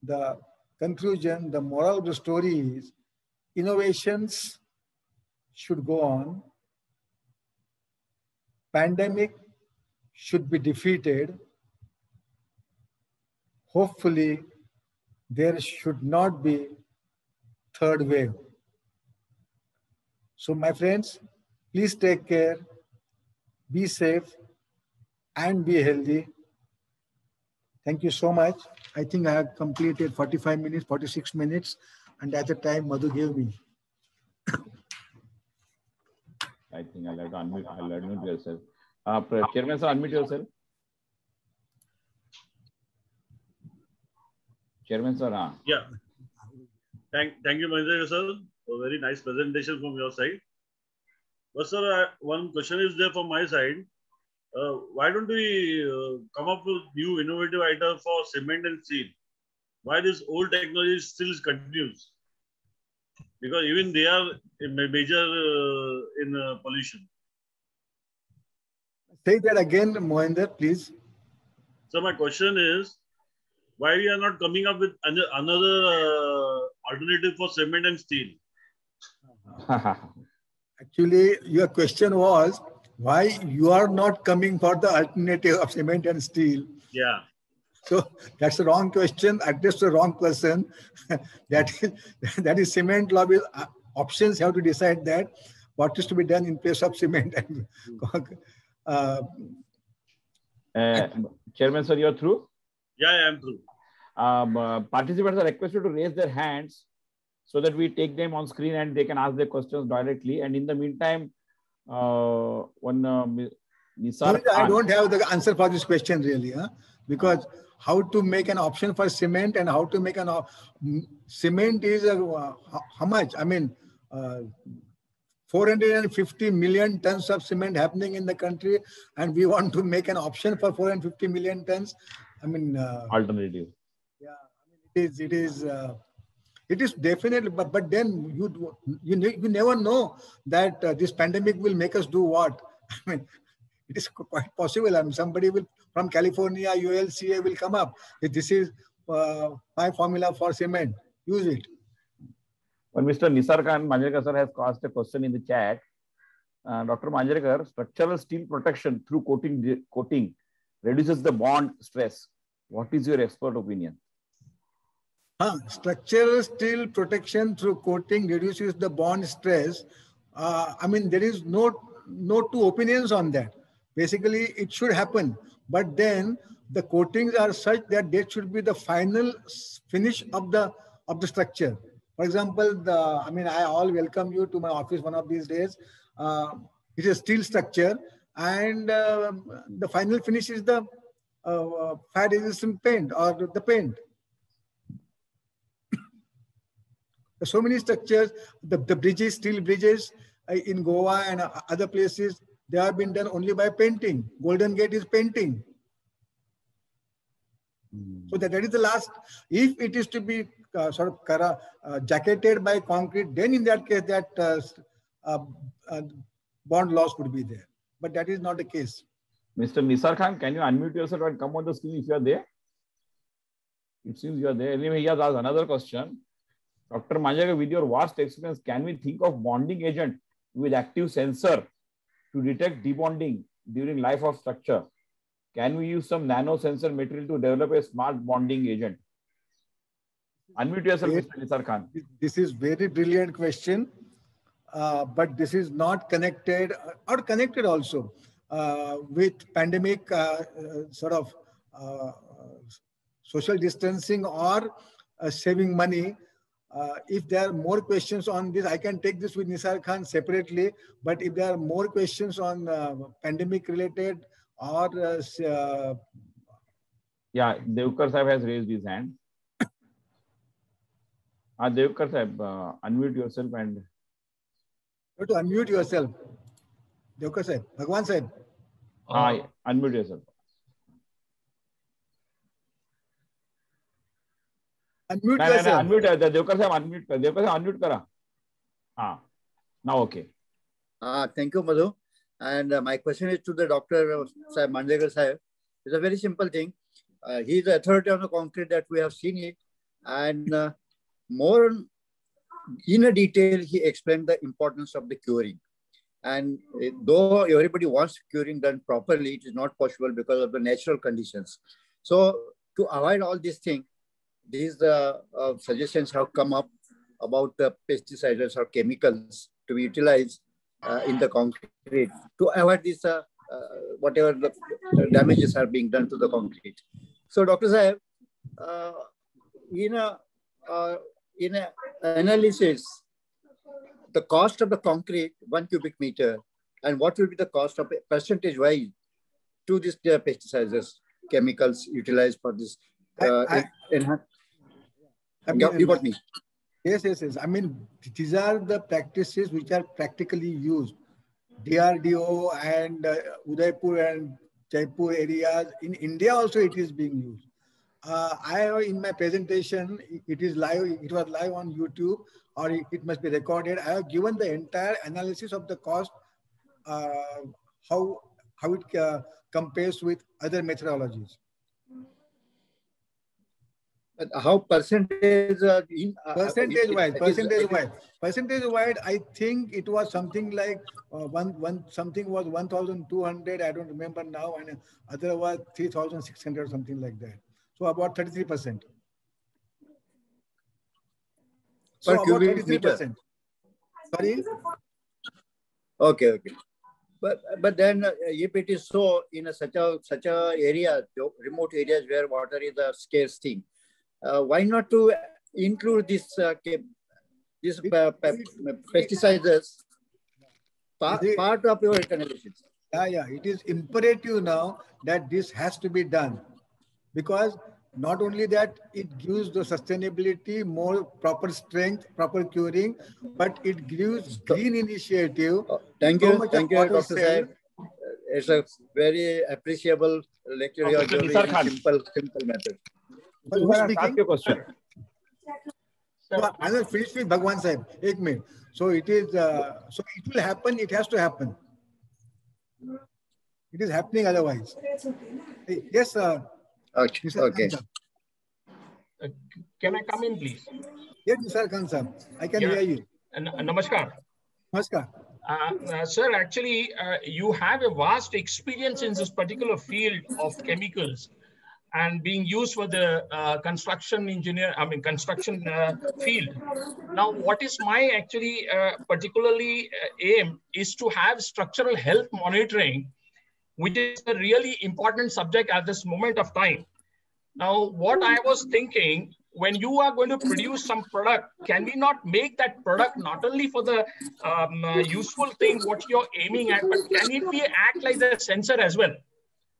F: the conclusion, the moral of the story is innovations should go on. pandemic should be defeated. Hopefully, there should not be third wave. So my friends, please take care, be safe, and be healthy. Thank you so much. I think I have completed 45 minutes, 46 minutes, and at the time Madhu gave me.
B: I think I'll have to unmute. I'll unmute yourself. Chairman, sir, unmute yourself. Chairman, sir.
C: Yeah. Thank you, Mahendra sir. A very nice presentation from your side. But sir, one question is there from my side. Why don't we come up with new innovative items for cement and steel? Why this old technology still continues? Because even they are a major in pollution.
F: Say that again, Mohinder, please.
C: So my question is, why we are not coming up with another alternative for cement and steel?
F: Actually, your question was why you are not coming for the alternative of cement and steel.
C: Yeah.
F: So that's the wrong question, addressed to the wrong person. that is cement lobby. Options have to decide that what is to be done in place of cement.
B: Chairman, sir, you're through?
C: Yeah, I am through.
B: Participants are requested to raise their hands so that we take them on screen and they can ask their questions directly. And in the meantime, Nisar
F: I don't have the answer for this question really, because how to make an option for cement and how to make an cement is how much? I mean, 450 million tons of cement happening in the country, and we want to make an option for 450 million tons. I mean,
B: alternative.
F: Yeah, I mean, it is definitely, but then you never know that this pandemic will make us do what. I mean, it is quite possible. I mean, somebody will from California, ULCA will come up. This is my formula for cement. Use it.
B: When Mr. Nisar Khan Manjrekar sir has asked a question in the chat, Dr. Manjrekar, structural steel protection through coating reduces the bond stress. What is your expert opinion?
F: Structural steel protection through coating reduces the bond stress. I mean, there is no two opinions on that. Basically, it should happen, but then the coatings are such that they should be the final finish of the structure. For example, I all welcome you to my office one of these days. It's a steel structure, and the final finish is the fire-resistant paint or the paint. So many structures, the bridges, steel bridges in Goa and other places, they have been done only by painting. Golden Gate is painting. So that is the last. If it is to be jacketed by concrete, then in that case, that bond loss would be there. But that is not the case.
B: Mr. Nisar Khan, can you unmute yourself and come on the screen if you are there? It seems you are there. Anyway, he has asked another question. Dr. Manjrekar, with your vast experience, can we think of bonding agent with active sensor to detect debonding during life of structure? Can we use some nano sensor material to develop a smart bonding agent? Unmute yourself, Mr. Nisar Khan.
F: This is very brilliant question, but this is not connected or connected also with pandemic social distancing or saving money. If there are more questions on this, I can take this with Nisar Khan separately. But if there are more questions on pandemic related or
B: yeah, Devkar Sahib has raised his hand. Devkar Sahib, unmute yourself and.
F: You have to unmute yourself. Devkar Sahib, Bhagwan Sahib.
B: Unmute yourself.
F: Unmute yourself.
B: Unmute. Devkar Sahib, unmute. Devkar Sahib, unmute kara. Now okay.
G: Thank you, Madhu. And my question is to the Dr. Manjrekar Sahib. It's a very simple thing. He is the authority on the concrete that we have seen it. And more in a detail, he explained the importance of the curing. And though everybody wants curing done properly, it is not possible because of the natural conditions. So to avoid all these things, these suggestions have come up about the pesticides or chemicals to be utilized in the concrete to avoid this whatever the damages are being done to the concrete. So Dr. Sahib, in a analysis, the cost of the concrete 1 cubic meter and what will be the cost of percentage wise to these pesticides, chemicals utilized for this you got me.
F: Yes. I mean, these are the practices which are practically used. DRDO and Udaipur and Jaipur areas. In India also it is being used. In my presentation, it is live. It was live on YouTube, or it must be recorded. I have given the entire analysis of the cost, how it compares with other methodologies.
G: But how percentage
F: percentage wise, I think it was something like something was 1,200. I don't remember now, and other was 3,600, something like that. So about 33%. So about 33%. Sorry.
G: Okay. But then if it is so in such a area, remote areas where water is a scarce thing, why not to include this pesticides part of your analysis?
F: Yeah. It is imperative now that this has to be done, because not only that it gives the sustainability, more proper strength, proper curing, but it gives green initiative.
G: Thank you, Dr. Sahib. It's a very appreciable lecture you are giving. Simple method.
B: Ask your question.
F: I will finish with Bhagwan Sahib. 1 minute. So it is. So it will happen. It has to happen. It is happening otherwise. Yes, sir.
G: Okay.
H: Can I come in, please?
F: Yes, Mr. Khan sir. I can hear you.
H: Namaskar.
F: Namaskar.
H: Sir, actually, you have a vast experience in this particular field of chemicals and being used for the construction field. Now, what is my actually particularly aim is to have structural health monitoring, which is a really important subject at this moment of time. Now, what I was thinking, when you are going to produce some product, can we not make that product not only for the useful thing, what you're aiming at, but can it be act like the sensor as well,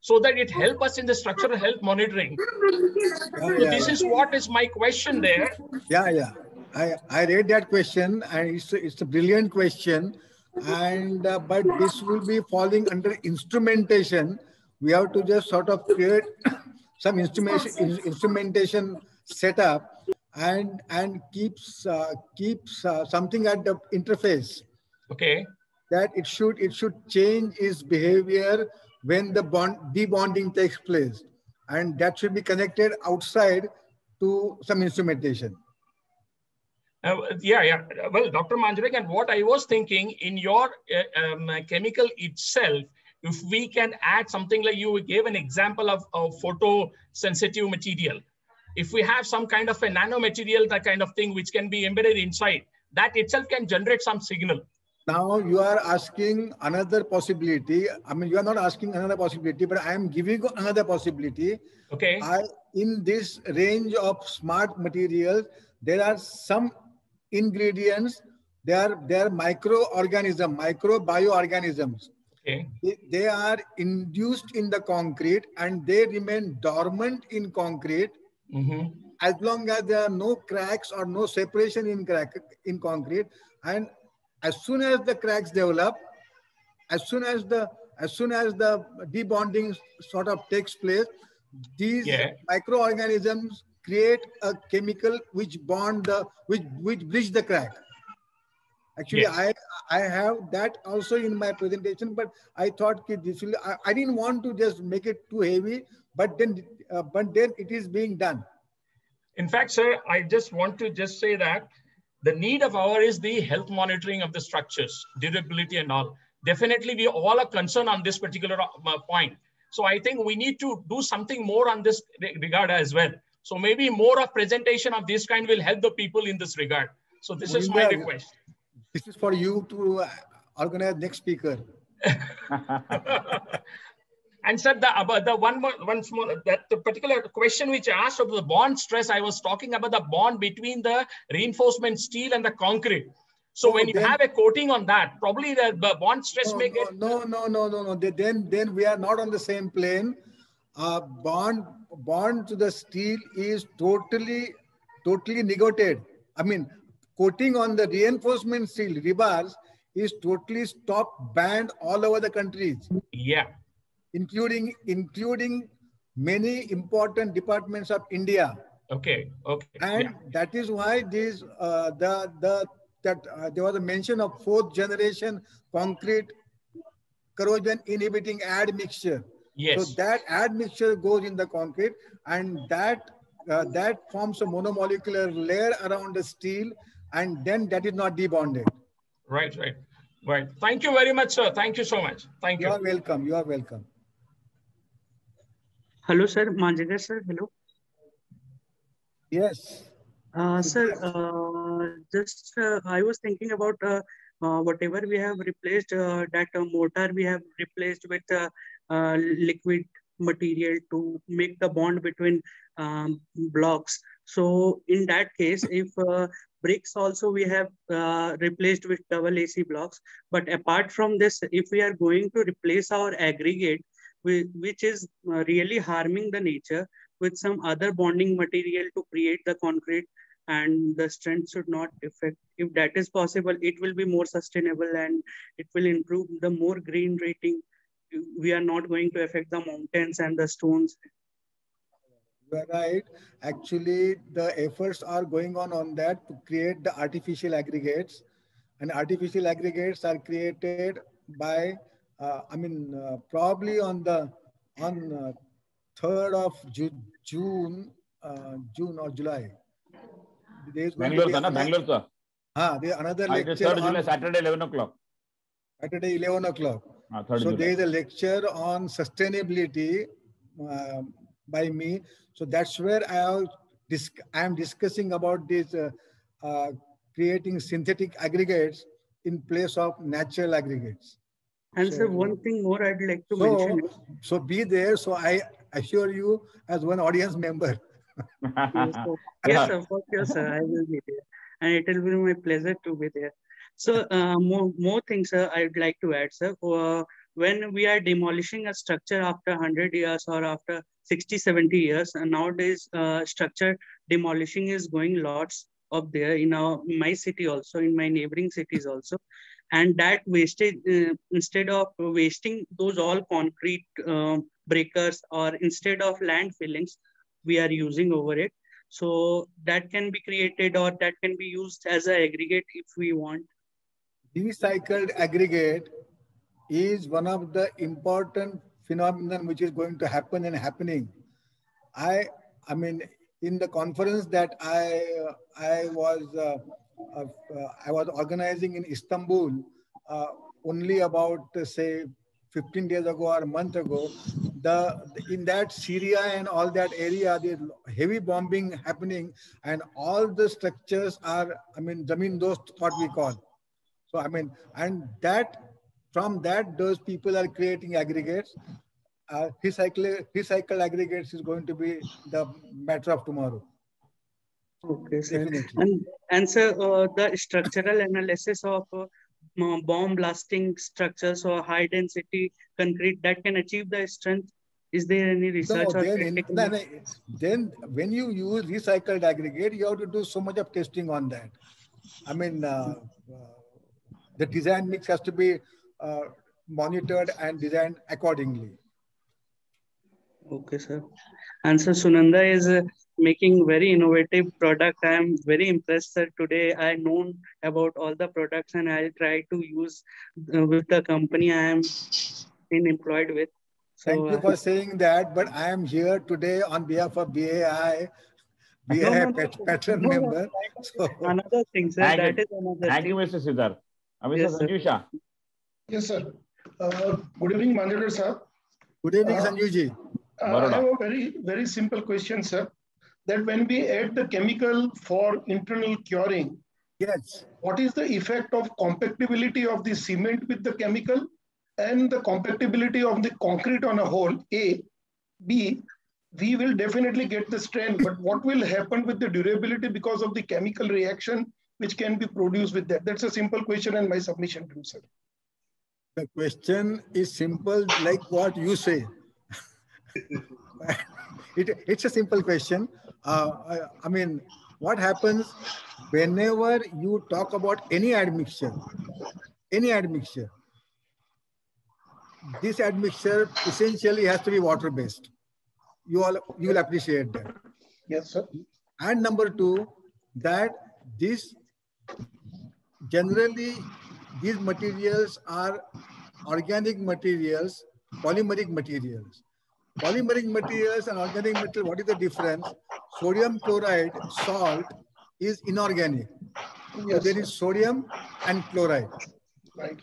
H: so that it help us in the structural health monitoring? This is what is my question there.
F: Yeah. I read that question, and it's a brilliant question. And but this will be falling under instrumentation. We have to just sort of create some instrumentation setup and keeps something at the interface.
H: Okay.
F: That it should change its behavior when the debonding takes place, and that should be connected outside to some instrumentation.
H: Yeah. Well, Dr. Manjrekar, what I was thinking, in your chemical itself, if we can add something like you gave an example of photosensitive material, if we have some kind of a nanomaterial, that kind of thing, which can be embedded inside, that itself can generate some signal.
F: Now you are asking another possibility. I mean, you are not asking another possibility, but I am giving you another possibility.
H: Okay.
F: In this range of smart materials, there are some ingredients. They are microorganisms, microbioorganisms.
H: Okay.
F: They are induced in the concrete and they remain dormant in concrete as long as there are no cracks or no separation in concrete. And as soon as the cracks develop, as soon as the debonding sort of takes place, these microorganisms create a chemical which bridge the crack. Actually, I have that also in my presentation, but I thought this will. I didn't want to just make it too heavy, but then it is being done.
H: In fact, sir, I just want to say that the need of ours is the health monitoring of the structures, durability and all. definitely we all are concerned on this particular point. So I think we need to do something more on this regard as well. So maybe more of presentation of this kind will help the people in this regard. So this is my request.
F: This is for you to organize next speaker.
H: And sir, the particular question which I asked about the bond stress, I was talking about the bond between the reinforcement steel and the concrete. So when you have a coating on that, probably the bond stress may get...
F: No. Then we are not on the same plane. Bond to the steel is totally negated. I mean, coating on the reinforcement steel rebars is totally stopped, banned all over the countries.
H: Yeah.
F: Including many important departments of India.
H: Okay.
F: And that is why these there was a mention of 4th generation concrete corrosion inhibiting admixture.
H: Yes.
F: So that admixture goes in the concrete, and that forms a monomolecular layer around the steel, and then that is not debonded.
H: Right. Thank you very much, sir. Thank you so much. Thank you.
F: You are welcome.
I: Hello, sir. Manjagar, sir. Hello.
F: Yes.
I: Sir, I was thinking about whatever we have replaced, that mortar we have replaced with liquid material to make the bond between blocks. So in that case, if bricks also we have replaced with double AC blocks. But apart from this, if we are going to replace our aggregate, which is really harming the nature, with some other bonding material to create the concrete, and the strength should not affect. If that is possible, it will be more sustainable and it will improve the more green rating. We are not going to affect the mountains and the stones.
F: You are right. Actually, the efforts are going on that to create the artificial aggregates, and artificial aggregates are created by, probably on 3rd of June or July.
B: Bangalore, Bangalore.
F: There's another lecture.
B: 3rd July, Saturday, 11 o'clock.
F: Saturday, 11 o'clock. So there is a lecture on sustainability by me. So that's where I am discussing about this creating synthetic aggregates in place of natural aggregates.
I: And so one thing more I'd like to mention.
F: So be there. So I assure you as one audience member.
I: Yes, sir, for sure, sir. I will be there. And it will be my pleasure to be there. So more things, sir, I'd like to add, sir. When we are demolishing a structure after 100 years or after 60, 70 years, and nowadays structure demolishing is going lots up there in my city also, in my neighboring cities also. And that wastage, instead of wasting those all concrete breakers, or instead of land fillings, we are using over it. So that can be created, or that can be used as an aggregate if we want.
F: Recycled aggregate is one of the important phenomenon which is going to happen and happening. I mean, in the conference that I was organizing in Istanbul only about say 15 days ago or a month ago, in that Syria and all that area, there's heavy bombing happening, and all the structures are, Zamin Dost, what we call. So and from that, those people are creating aggregates. Recycled aggregates is going to be the matter of tomorrow.
I: Okay, sir. And sir, the structural analysis of bomb blasting structures or high density concrete that can achieve the strength, is there any research?
F: Then when you use recycled aggregate, you have to do so much of testing on that. The design mix has to be monitored and designed accordingly.
I: Okay, sir. And so Sunanda is making very innovative product. I am very impressed, sir. Today I know about all the products, and I'll try to use with the company I am employed with. So,
F: thank you for saying that, but I am here today on behalf of BAI, patron member.
I: So, another thing, sir. That is another
B: Thank you, Mr. Siddharth. Mr.
I: Yes,
B: Sanjeev Shah.
J: Yes, sir. Good evening, Manjalkar sir.
F: Good evening, Sanjeev ji.
J: I have a very simple question, sir. That when we add the chemical for internal curing,
F: yes,
J: what is the effect of compactability of the cement with the chemical and the compactability of the concrete on a whole? A. B. We will definitely get the strength, but what will happen with the durability because of the chemical reaction which can be produced with that? That's a simple question and my submission to you, sir.
F: The question is simple, like what you say. It's a simple question. I mean, what happens whenever you talk about any admixture, this admixture essentially has to be water-based. You will appreciate that.
J: Yes, sir.
F: And number two, that this generally these materials are organic materials, polymeric materials. Polymeric materials and organic material, what is the difference? Sodium chloride, salt, is inorganic.
J: Yes,
F: so there is sodium and chloride.
J: Right.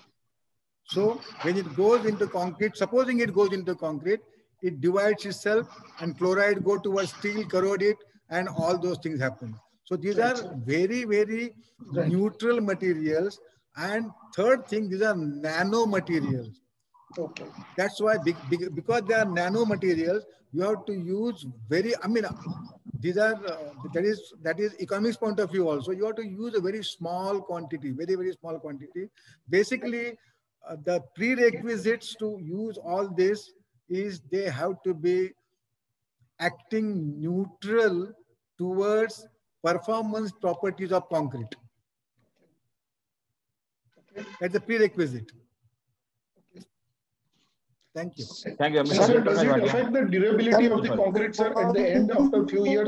F: So when it goes into concrete, supposing it goes into concrete, it divides itself and chloride go towards steel, corrode it, and all those things happen. So these are very, very neutral materials. And third thing, these are nano materials.
J: Okay.
F: That's why because they are nano materials, you have to use very, I mean, these are, that is economics point of view also. You have to use a very small quantity, very, very small quantity. Basically, the prerequisites to use all this is they have to be acting neutral towards performance properties of concrete. That's a prerequisite.
B: Thank you. Thank you.
J: Sir, does it affect the durability of the concrete, sir, at the end after a few years?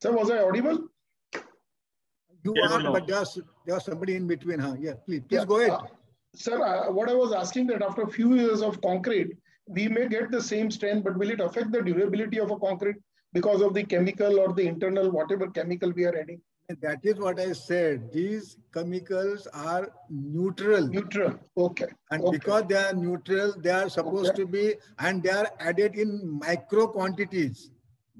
J: Sir, was I audible?
F: You are, but there's somebody in between. Huh? Yeah, please go ahead.
J: Sir, what I was asking that after a few years of concrete, we may get the same strength, but will it affect the durability of a concrete because of the chemical or the internal, whatever chemical we are adding?
F: That is what I said. These chemicals are neutral.
J: Neutral, okay.
F: And because they are neutral, they are supposed to be, and they are added in micro quantities.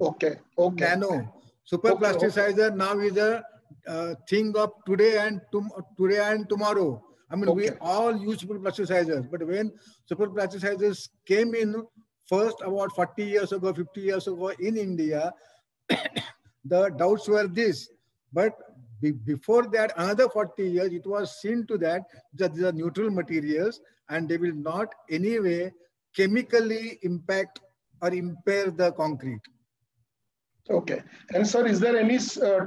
J: Okay,
F: Nano. Super plasticizer now is a thing of today and tomorrow. I mean, we all use super plasticizers, but when super plasticizers came in first about 40 years ago, 50 years ago in India, the doubts were this. But before that, another 40 years, it was seen to that these are neutral materials and they will not anyway chemically impact or impair the concrete.
J: Okay. And sir, is there any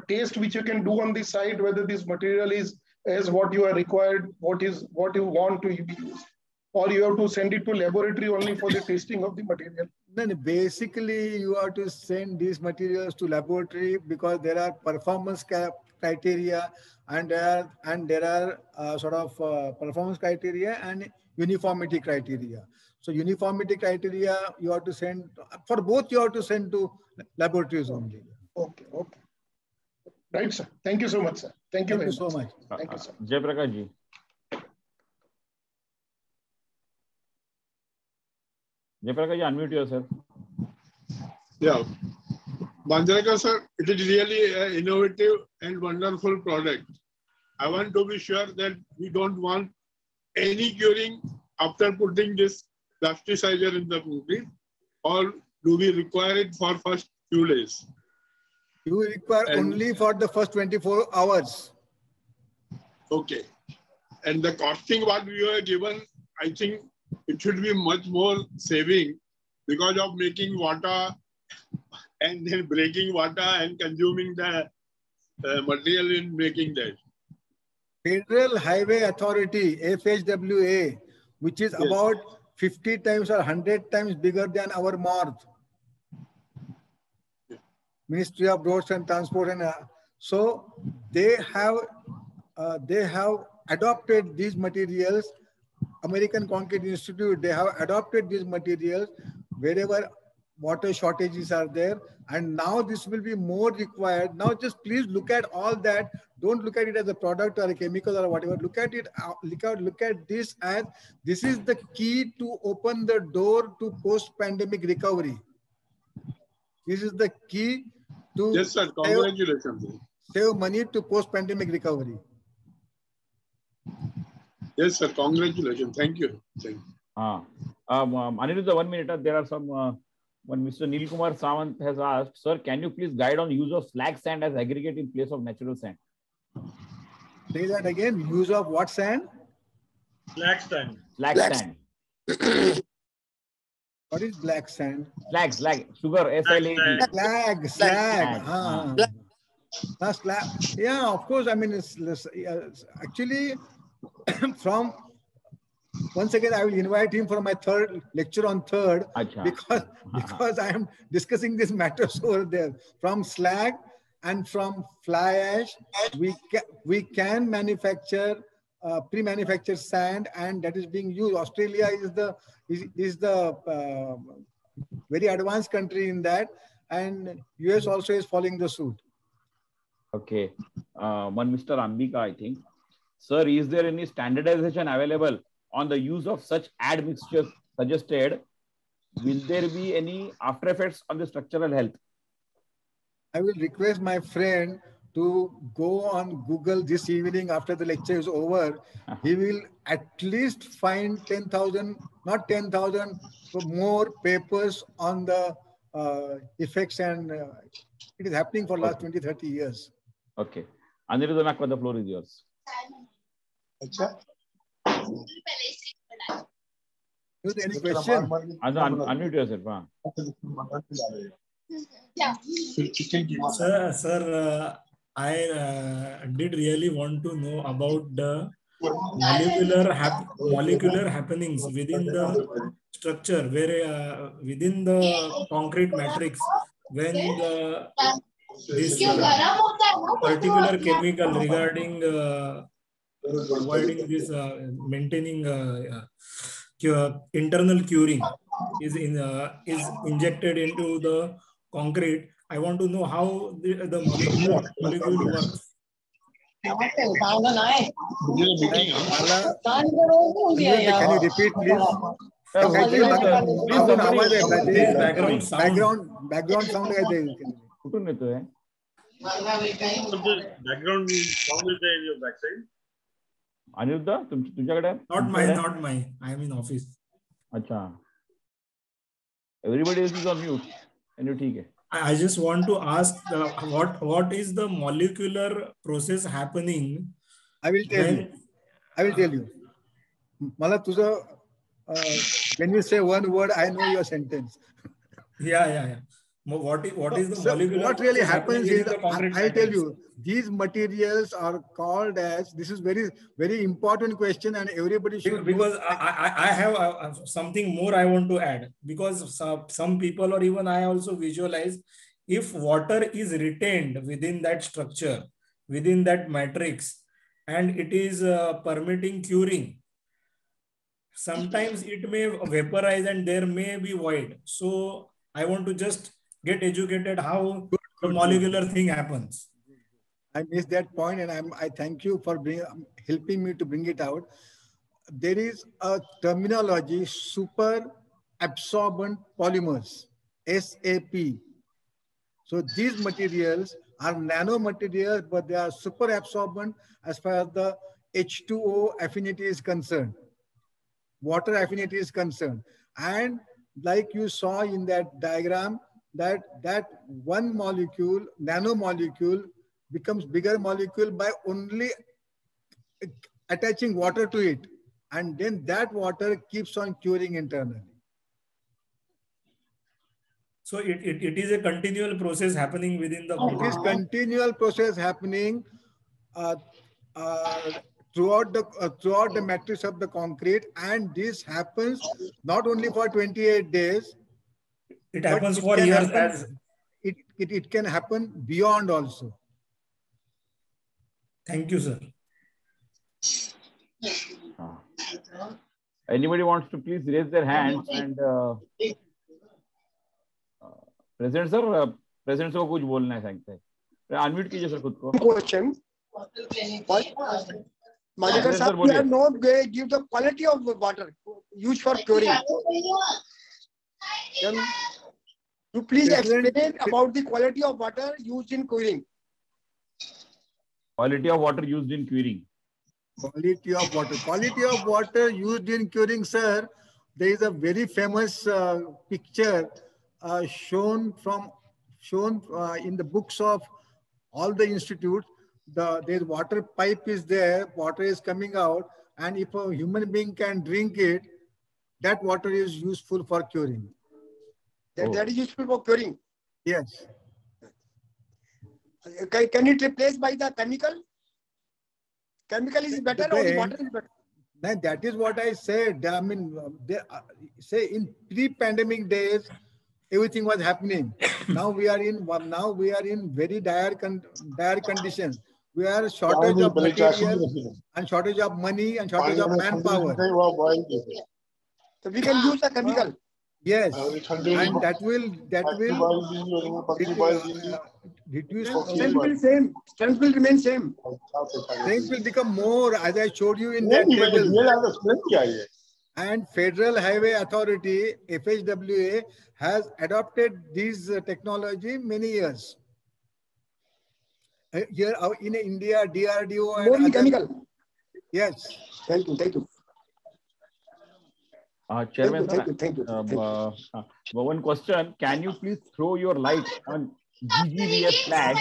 J: taste which you can do on the site, whether this material is as what you are required, what you want to use, or you have to send it to laboratory only for the testing of the material?
F: Then basically you have to send these materials to laboratory because there are performance criteria and there are sort of performance criteria and uniformity criteria. So uniformity criteria you have to send for both. You have to send to laboratories only.
J: Okay. Right, sir. Thank you so much, sir. Thank you
F: so much.
J: Thank you, sir.
B: Jay Prakash ji. Jay Prakash ji, unmute yourself.
K: Yeah. Manjalkar sir, it is really an innovative and wonderful product. I want to be sure that we don't want any curing after putting this plasticizer in the concrete, or do we require it for first few days?
F: You require only for the first 24 hours.
K: Okay. And the costing what we were given, I think it should be much more saving because of making water and then breaking water and consuming the material in making that.
F: Federal Highway Authority, FHWA, which is about 50 times or 100 times bigger than our MoRTH. Ministry of Roads and Transport, and so they have adopted these materials. American Concrete Institute, they have adopted these materials wherever water shortages are there, and now this will be more required. Now just please look at all that. Don't look at it as a product or a chemical or whatever. Look at it, look at this as this is the key to open the door to post-pandemic recovery. This is the key to
K: Yes, sir. Congratulations.
F: Save money to post-pandemic recovery.
K: Yes, sir. Congratulations. Thank you. Thank you.
B: Aniruddha, 1 minute. There are some, when Mr. Nilkumar Sawant has asked, sir, can you please guide on use of slag sand as aggregate in place of natural sand?
F: Say that again. Use of what sand?
C: Slag sand.
B: Slag sand.
F: What is black sand?
B: Slag. Sugar, SLAG.
F: Slag. Slag. Yeah, of course. I mean, it's actually from. Once again, I will invite him for my third lecture on third because I am discussing these matters over there. From slag and from fly ash, we can manufacture pre-manufactured sand, and that is being used. Australia is the very advanced country in that, and US also is following the suit.
B: Okay, one Mr. Ambika, I think. Sir, is there any standardization available on the use of such admixtures suggested? Will there be any after effects on the structural health?
F: I will request my friend to go on Google this evening after the lecture is over. He will at least find 10,000, not 10,000, but more papers on the effects, and it is happening for the last 20, 30 years.
B: Okay. Aniruddha Nakwa, the floor is yours.
F: Any question?
B: Unmute yourself.
L: Sir, I did really want to know about the molecular happenings within the structure, where within the concrete matrix, when this particular chemical regarding providing this maintaining internal curing is injected into the concrete. I want to know how the molecule works.
F: Can you repeat, please? Background sound.
C: Background sound is there in your backside?
B: Aniruddha,
L: not my. I am in office.
B: Acha. Everybody else is on mute.
L: I just want to ask what is the molecular process happening?
F: I will tell you. Mala tuja, when you say one word, I know your sentence.
L: Yeah. What is the molecular?
F: What really happens is, I'll tell you, these materials are called as, this is very, very important question, and everybody should.
L: Because I have something more I want to add, because some people, or even I also visualize, if water is retained within that structure, within that matrix, and it is permitting curing, sometimes it may vaporize and there may be void. So I want to just get educated how the molecular thing happens.
F: I missed that point, and I thank you for helping me to bring it out. There is a terminology, super absorbent polymers, SAP. So these materials are nanomaterials, but they are super absorbent as far as the H2O affinity is concerned, water affinity is concerned. And like you saw in that diagram, that one molecule, nanomolecule, becomes bigger molecule by only attaching water to it. And then that water keeps on curing internally.
L: So it is a continual process happening within the concrete.
F: It is continual process happening throughout the matrix of the concrete, and this happens not only for 28 days.
L: It happens for years.
F: It can happen beyond also.
L: Thank you, sir.
B: Anybody wants to please raise their hands and president sir, president को कुछ बोलना है सकते हैं, unmute कीजिए sir खुद को.
D: Question. Madhukar sir, we have not give the quality of water used for curing. Can you please explain about the quality of water used in curing?
B: Quality of water used in curing.
F: Quality of water. Quality of water used in curing, sir. There is a very famous picture shown in the books of all the institutes. Their water pipe is there, water is coming out, and if a human being can drink it, that water is useful for curing.
D: That is useful for curing?
F: Yes.
D: Can it replace by the chemical? Chemical is better or the water is better?
F: That is what I said. I mean, say in pre-pandemic days, everything was happening. Now we are in very dire conditions. We are shortage of material and shortage of money and shortage of manpower.
D: So we can use a chemical.
F: Yes, and that will reduce.
D: Strength will same. Strength will remain same.
F: Strength will become more, as I showed you in that table. And Federal Highway Authority (FHWA) has adopted this technology many years. Here in India, DRDO and
D: only chemical.
F: Yes.
D: Thank you. Thank you.
B: Chairman,
D: thank you.
B: One question: can you please throw your light on GGBS flag,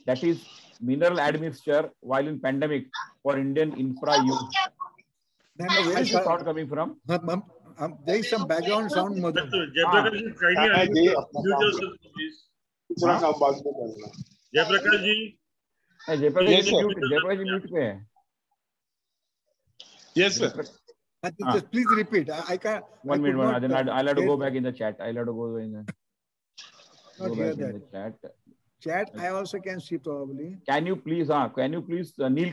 B: that is mineral admixture, while in pandemic for Indian infra use? Where is the sound coming from?
F: There is some background sound.
C: Jayaprakash ji.
B: Jayaprakash ji mute पे है.
K: Yes, sir.
F: Just please repeat. I can't.
B: 1 minute. Then I'll have to go back in the chat. I'll have to go in the.
F: Not hear that.
B: Chat.
F: Chat. I also can see probably.
B: Can you please, Neel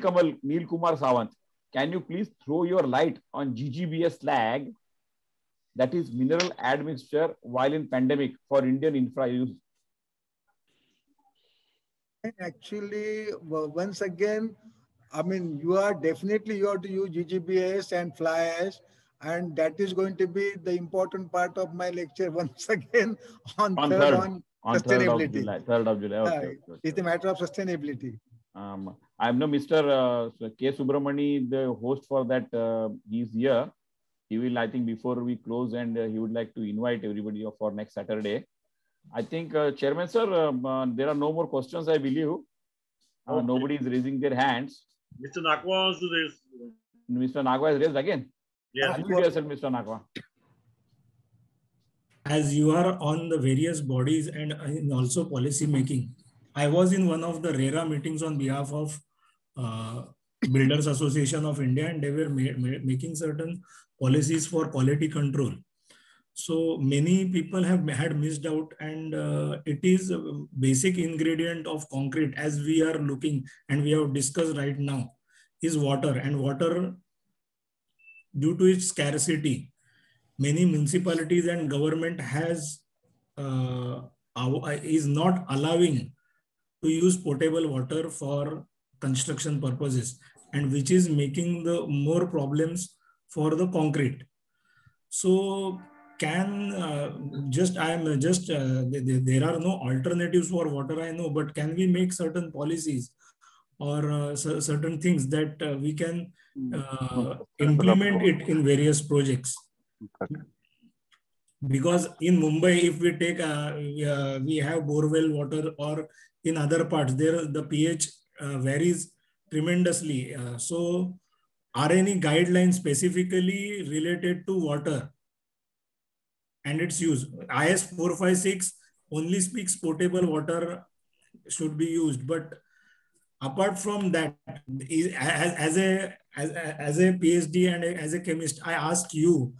B: Kumar Sawant, can you please throw your light on GGBS flag, that is mineral admixture, while in pandemic for Indian infra use?
F: Actually, once again, I mean, you have to use GGBS and fly ash, and that is going to be the important part of my lecture once again on sustainability.
B: 3rd of July. Okay.
F: It's a matter of sustainability.
B: I'm no Mr. K. Subramani, the host for that. He's here. He will, I think, before we close, and he would like to invite everybody for next Saturday. I think, Chairman, sir, there are no more questions, I believe. Okay. Nobody is raising their hands.
C: Mr. Nakwa wants to raise.
B: Mr. Nakwa has raised again?
C: Yes.
B: Unmute yourself, Mr. Nakwa.
L: As you are on the various bodies and also policy making, I was in one of the RERA meetings on behalf of Builders Association of India, and they were making certain policies for quality control. So many people had missed out, and it is a basic ingredient of concrete, as we are looking and we have discussed right now, is water. And water, due to its scarcity, many municipalities and government is not allowing to use potable water for construction purposes, and which is making the more problems for the concrete. So there are no alternatives for water, I know, but can we make certain policies or certain things that we can implement it in various projects? Because in Mumbai, if we take, we have borewell water, or in other parts, the pH varies tremendously. So are any guidelines specifically related to water and its use? IS 456 only speaks potable water should be used, but apart from that, as a PhD and as a chemist, I ask you,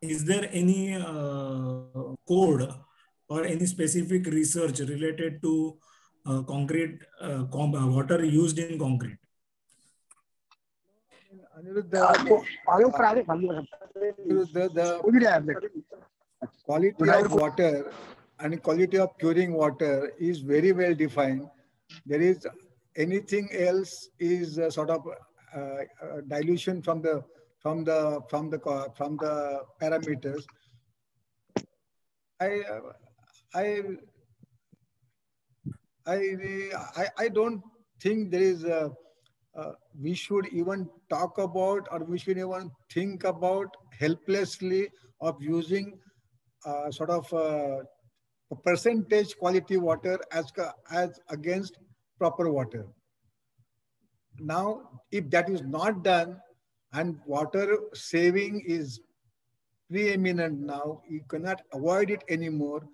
L: is there any code or any specific research related to concrete water used in concrete?
F: The quality of water and quality of curing water is very well defined. There is anything else is a sort of dilution from the parameters. I don't think there is we should even talk about, or we should even think about helplessly of using sort of percentage quality water as against proper water. Now, if that is not done and water saving is preeminent now, you cannot avoid it anymore.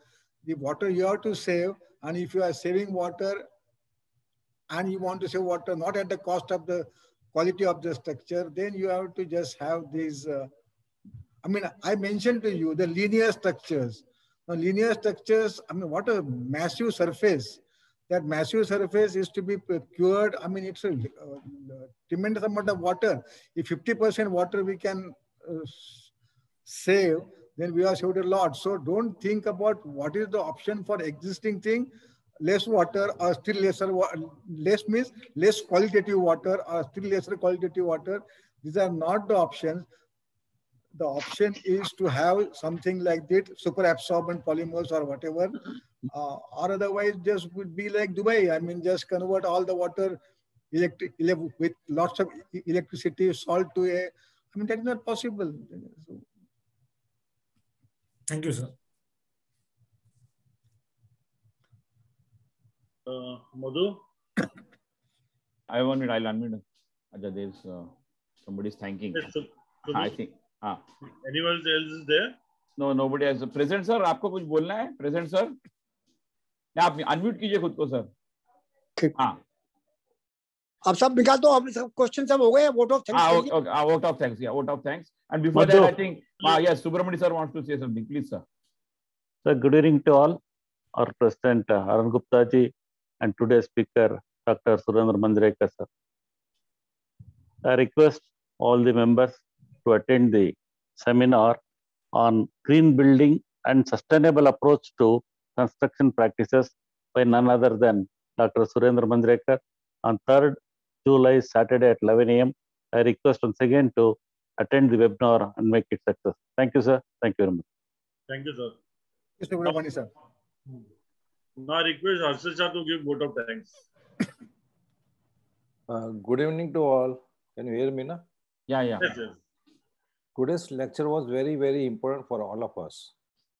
F: The water you have to save, and if you are saving water and you want to save water not at the cost of the quality of the structure, then you have to just have these, I mean, I mentioned to you the linear structures. Now, linear structures, I mean, what a massive surface. That massive surface is to be cured. I mean, it's a tremendous amount of water. If 50% water we can save, then we have saved a lot. So don't think about what is the option for existing thing. Less water or still lesser, less means less qualitative water or still lesser qualitative water. These are not the options. The option is to have something like that, super absorbent polymers or whatever, or otherwise just would be like Dubai. I mean, just convert all the water with lots of electricity, salt to a, I mean, that is not possible.
L: Thank you, sir.
C: Madhu?
B: I'll unmute. There's somebody's thanking.
C: Yes,
B: I think.
C: Anyone else is there?
B: No, nobody else. President sir, आपको कुछ बोलना है? President sir, आप unmute कीजिए खुद को sir. हाँ.
D: आप सब निकाल दो, अब सब क्वेश्चन सब हो गए. Vote of thanks.
B: Vote of thanks. Yeah, vote of thanks. And before that, I think yes, Subramani sir wants to say something. Please, sir.
M: Sir, good evening to all. Our President Arun Gupta ji and today's speaker Dr. Surendra Manjrekar sir. I request all the members to attend the seminar on green building and sustainable approach to construction practices by none other than Dr. Surendra Manjrekar on 3rd July, Saturday at 11 a.m. I request once again to attend the webinar and make it success. Thank you, sir. Thank you very much.
C: Thank you, sir.
F: Mr. Gurabani, sir.
C: Now I request Harshit sir to give vote of thanks.
N: Good evening to all. Can you hear me now?
B: Yeah.
C: Yes, yes.
N: Today's lecture was very, very important for all of us.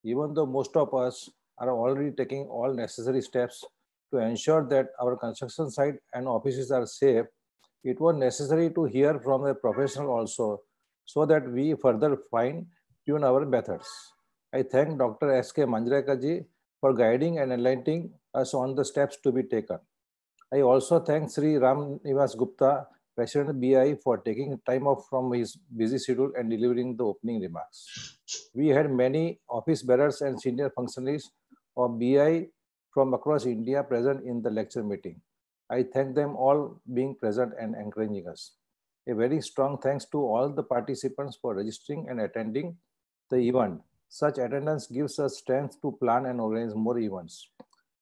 N: Even though most of us are already taking all necessary steps to ensure that our construction site and offices are safe, it was necessary to hear from a professional also, so that we further fine-tune our methods. I thank Dr. S.K. Manjrekar ji for guiding and enlightening us on the steps to be taken. I also thank Sri Ram Nivas Gupta, President BI, for taking time off from his busy schedule and delivering the opening remarks. We had many office bearers and senior functionaries of BI from across India present in the lecture meeting. I thank them all being present and encouraging us. A very strong thanks to all the participants for registering and attending the event. Such attendance gives us strength to plan and organize more events.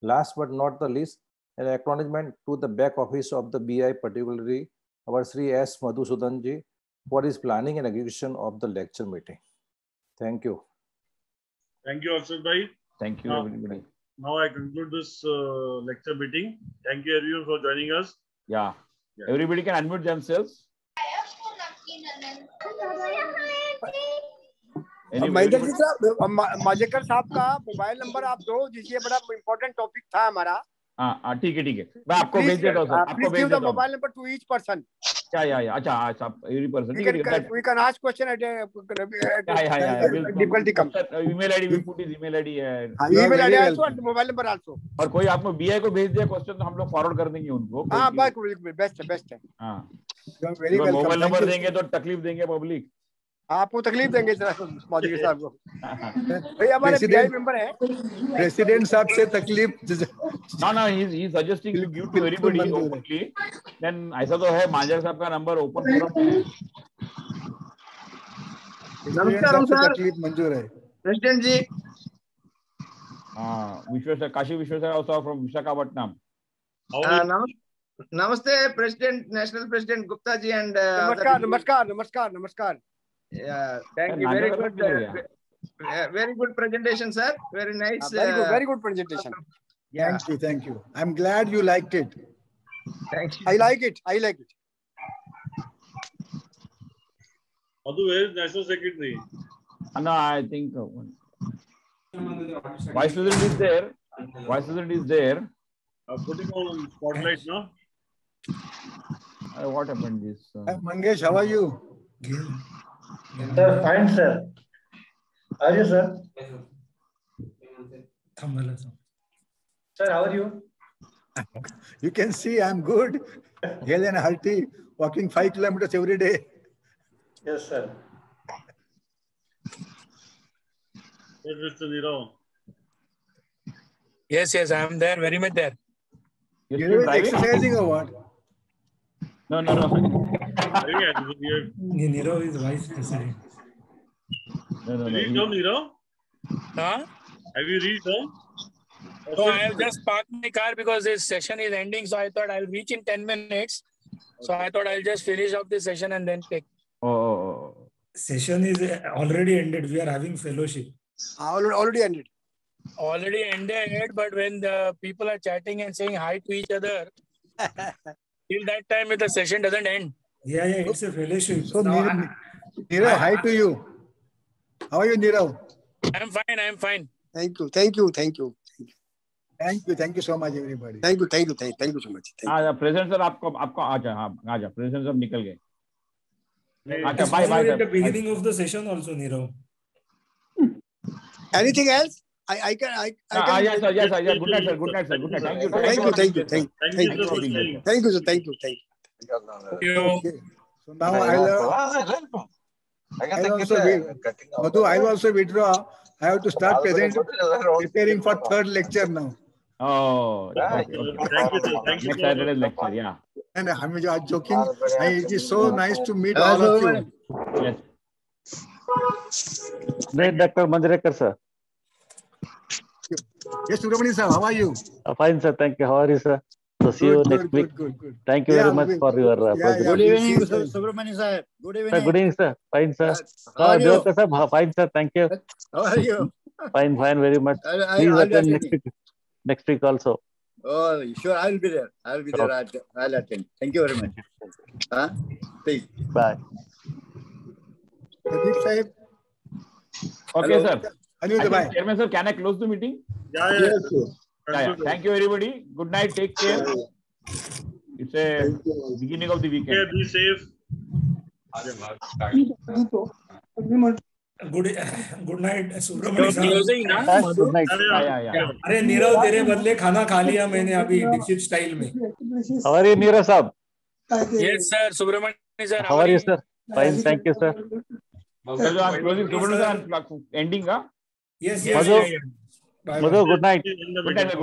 N: Last but not the least, an acknowledgement to the back office of the BI, particularly our Sri S. Madhusudan ji, for his planning and execution of the lecture meeting. Thank you.
C: Thank you, Harshit bhai.
B: Thank you, everybody.
C: Now I conclude this lecture meeting. Thank you everyone for joining us.
B: Yeah. Everybody can unmute themselves.
D: माजेकर साहब का mobile number आप दो, जिससे बड़ा important topic था हमारा.
B: हाँ ठीक है मैं आपको भेज देता हूँ सर. आपको भेज देता हूँ.
D: Mobile number two each person.
B: Yeah. अच्छा every person.
D: We can ask question at difficulty comes.
B: Email ID, we put his email ID.
D: Email ID also and mobile number also.
B: और कोई आपको BI को भेज दिया क्वेश्चन तो हम लोग फॉरवर्ड कर देंगे उनको.
D: हाँ बेस्ट है.
B: हाँ. मोबाइल नंबर देंगे तो तकलीफ देंगे पब्लिक.
D: आपको तकलीफ देंगे मौजूद साहब को. भाई हमारे BI मेंबर है.
F: प्रेसिडेंट साहब से तकलीफ.
B: No, he's suggesting to give to everybody openly. Then ऐसा तो है मांजर साहब का नंबर ओपन फोरम.
D: नमस्कार सर.
F: तकलीफ मंजूर है.
D: President ji.
B: Kashi Vishwesar also from Visakhapatnam.
O: Namaste, President, National President Gupta ji and.
P: Namaskar.
O: Yeah, thank you. Very good. Very good presentation, sir. Very nice.
P: Very good presentation.
O: Yeah.
F: Thank you. I'm glad you liked it.
O: Thank you.
P: I like it.
C: Madhu, where is National Secretary?
B: No, I think Vice President is there.
C: Putting on spotlight, no?
B: What happened this?
F: Mangesh, how are you?
Q: Sir, fine, sir. Are you, sir? Sir, how are you?
F: You can see I'm good. Hale and hearty, walking 5 kilometers every day.
Q: Yes, sir.
C: Yes, Mr. Nirav.
R: Yes, I am there, very much there.
F: You're exercising or what?
B: No.
L: Nirav is vice president.
B: No.
C: Reached down, Nirav?
R: Huh?
C: Have you reached down?
R: So I have just parked my car because this session is ending. So I thought I'll reach in 10 minutes. So I thought I'll just finish up this session and then take.
L: Session is already ended. We are having fellowship.
P: Already ended.
R: Already ended, but when the people are chatting and saying hi to each other, till that time the session doesn't end.
L: Yeah, it's a fellowship.
F: So Nirav, hi to you. How are you, Nirav?
R: I'm fine.
P: Thank you.
F: Thank you so much, everybody.
P: Thank you so much.
B: President sir, आपको आजा. President sir निकल गए.
L: It's
B: bye.
L: At the beginning of the session also, Nirav.
P: Anything else? I can.
B: Yes, sir. Good night, sir. Thank you.
P: Thank you, sir. Thank you.
F: Okay. So now I'll also withdraw. I have to start preparing for third lecture now.
B: Thank you, sir. Next Saturday's lecture, yeah.
F: And I'm joking. It is so nice to meet all of you.
B: Yes.
M: Great, Dr. Manjrekar, sir.
F: Yes, Subramanian sir, how are you?
M: Fine, sir. Thank you. How are you, sir? So see you next week.
F: Good.
M: Thank you very much for your presentation.
G: Good evening, Subramanian sir. Good evening.
M: Sir, good evening, sir. Fine, sir.
G: How are you?
M: Sir, fine, sir. Thank you.
G: How are you?
M: Fine, very much. Please attend next week also.
G: Oh, sure. I will be there. I'll attend. Thank you very much. Please.
M: Bye.
F: Pradeep Sahib.
B: Okay, sir.
F: Bye.
B: Chairman sir, can I close the meeting?
C: Yes, sir.
B: Yeah. Thank you, everybody. Good night. Take care. It's a beginning of the weekend.
C: Okay, be safe.
L: Good night, Subramanian sir.
M: Good night.
L: अरे नीरव, तेरे बदले खाना खा लिया मैंने अभी Dixit style में.
M: How are you, Nirav sir?
R: Yes, sir. Subramanian sir.
M: How are you, sir? Fine, thank you, sir.
B: Ending,
L: Yes.
M: Madhu, good night.
B: Good night.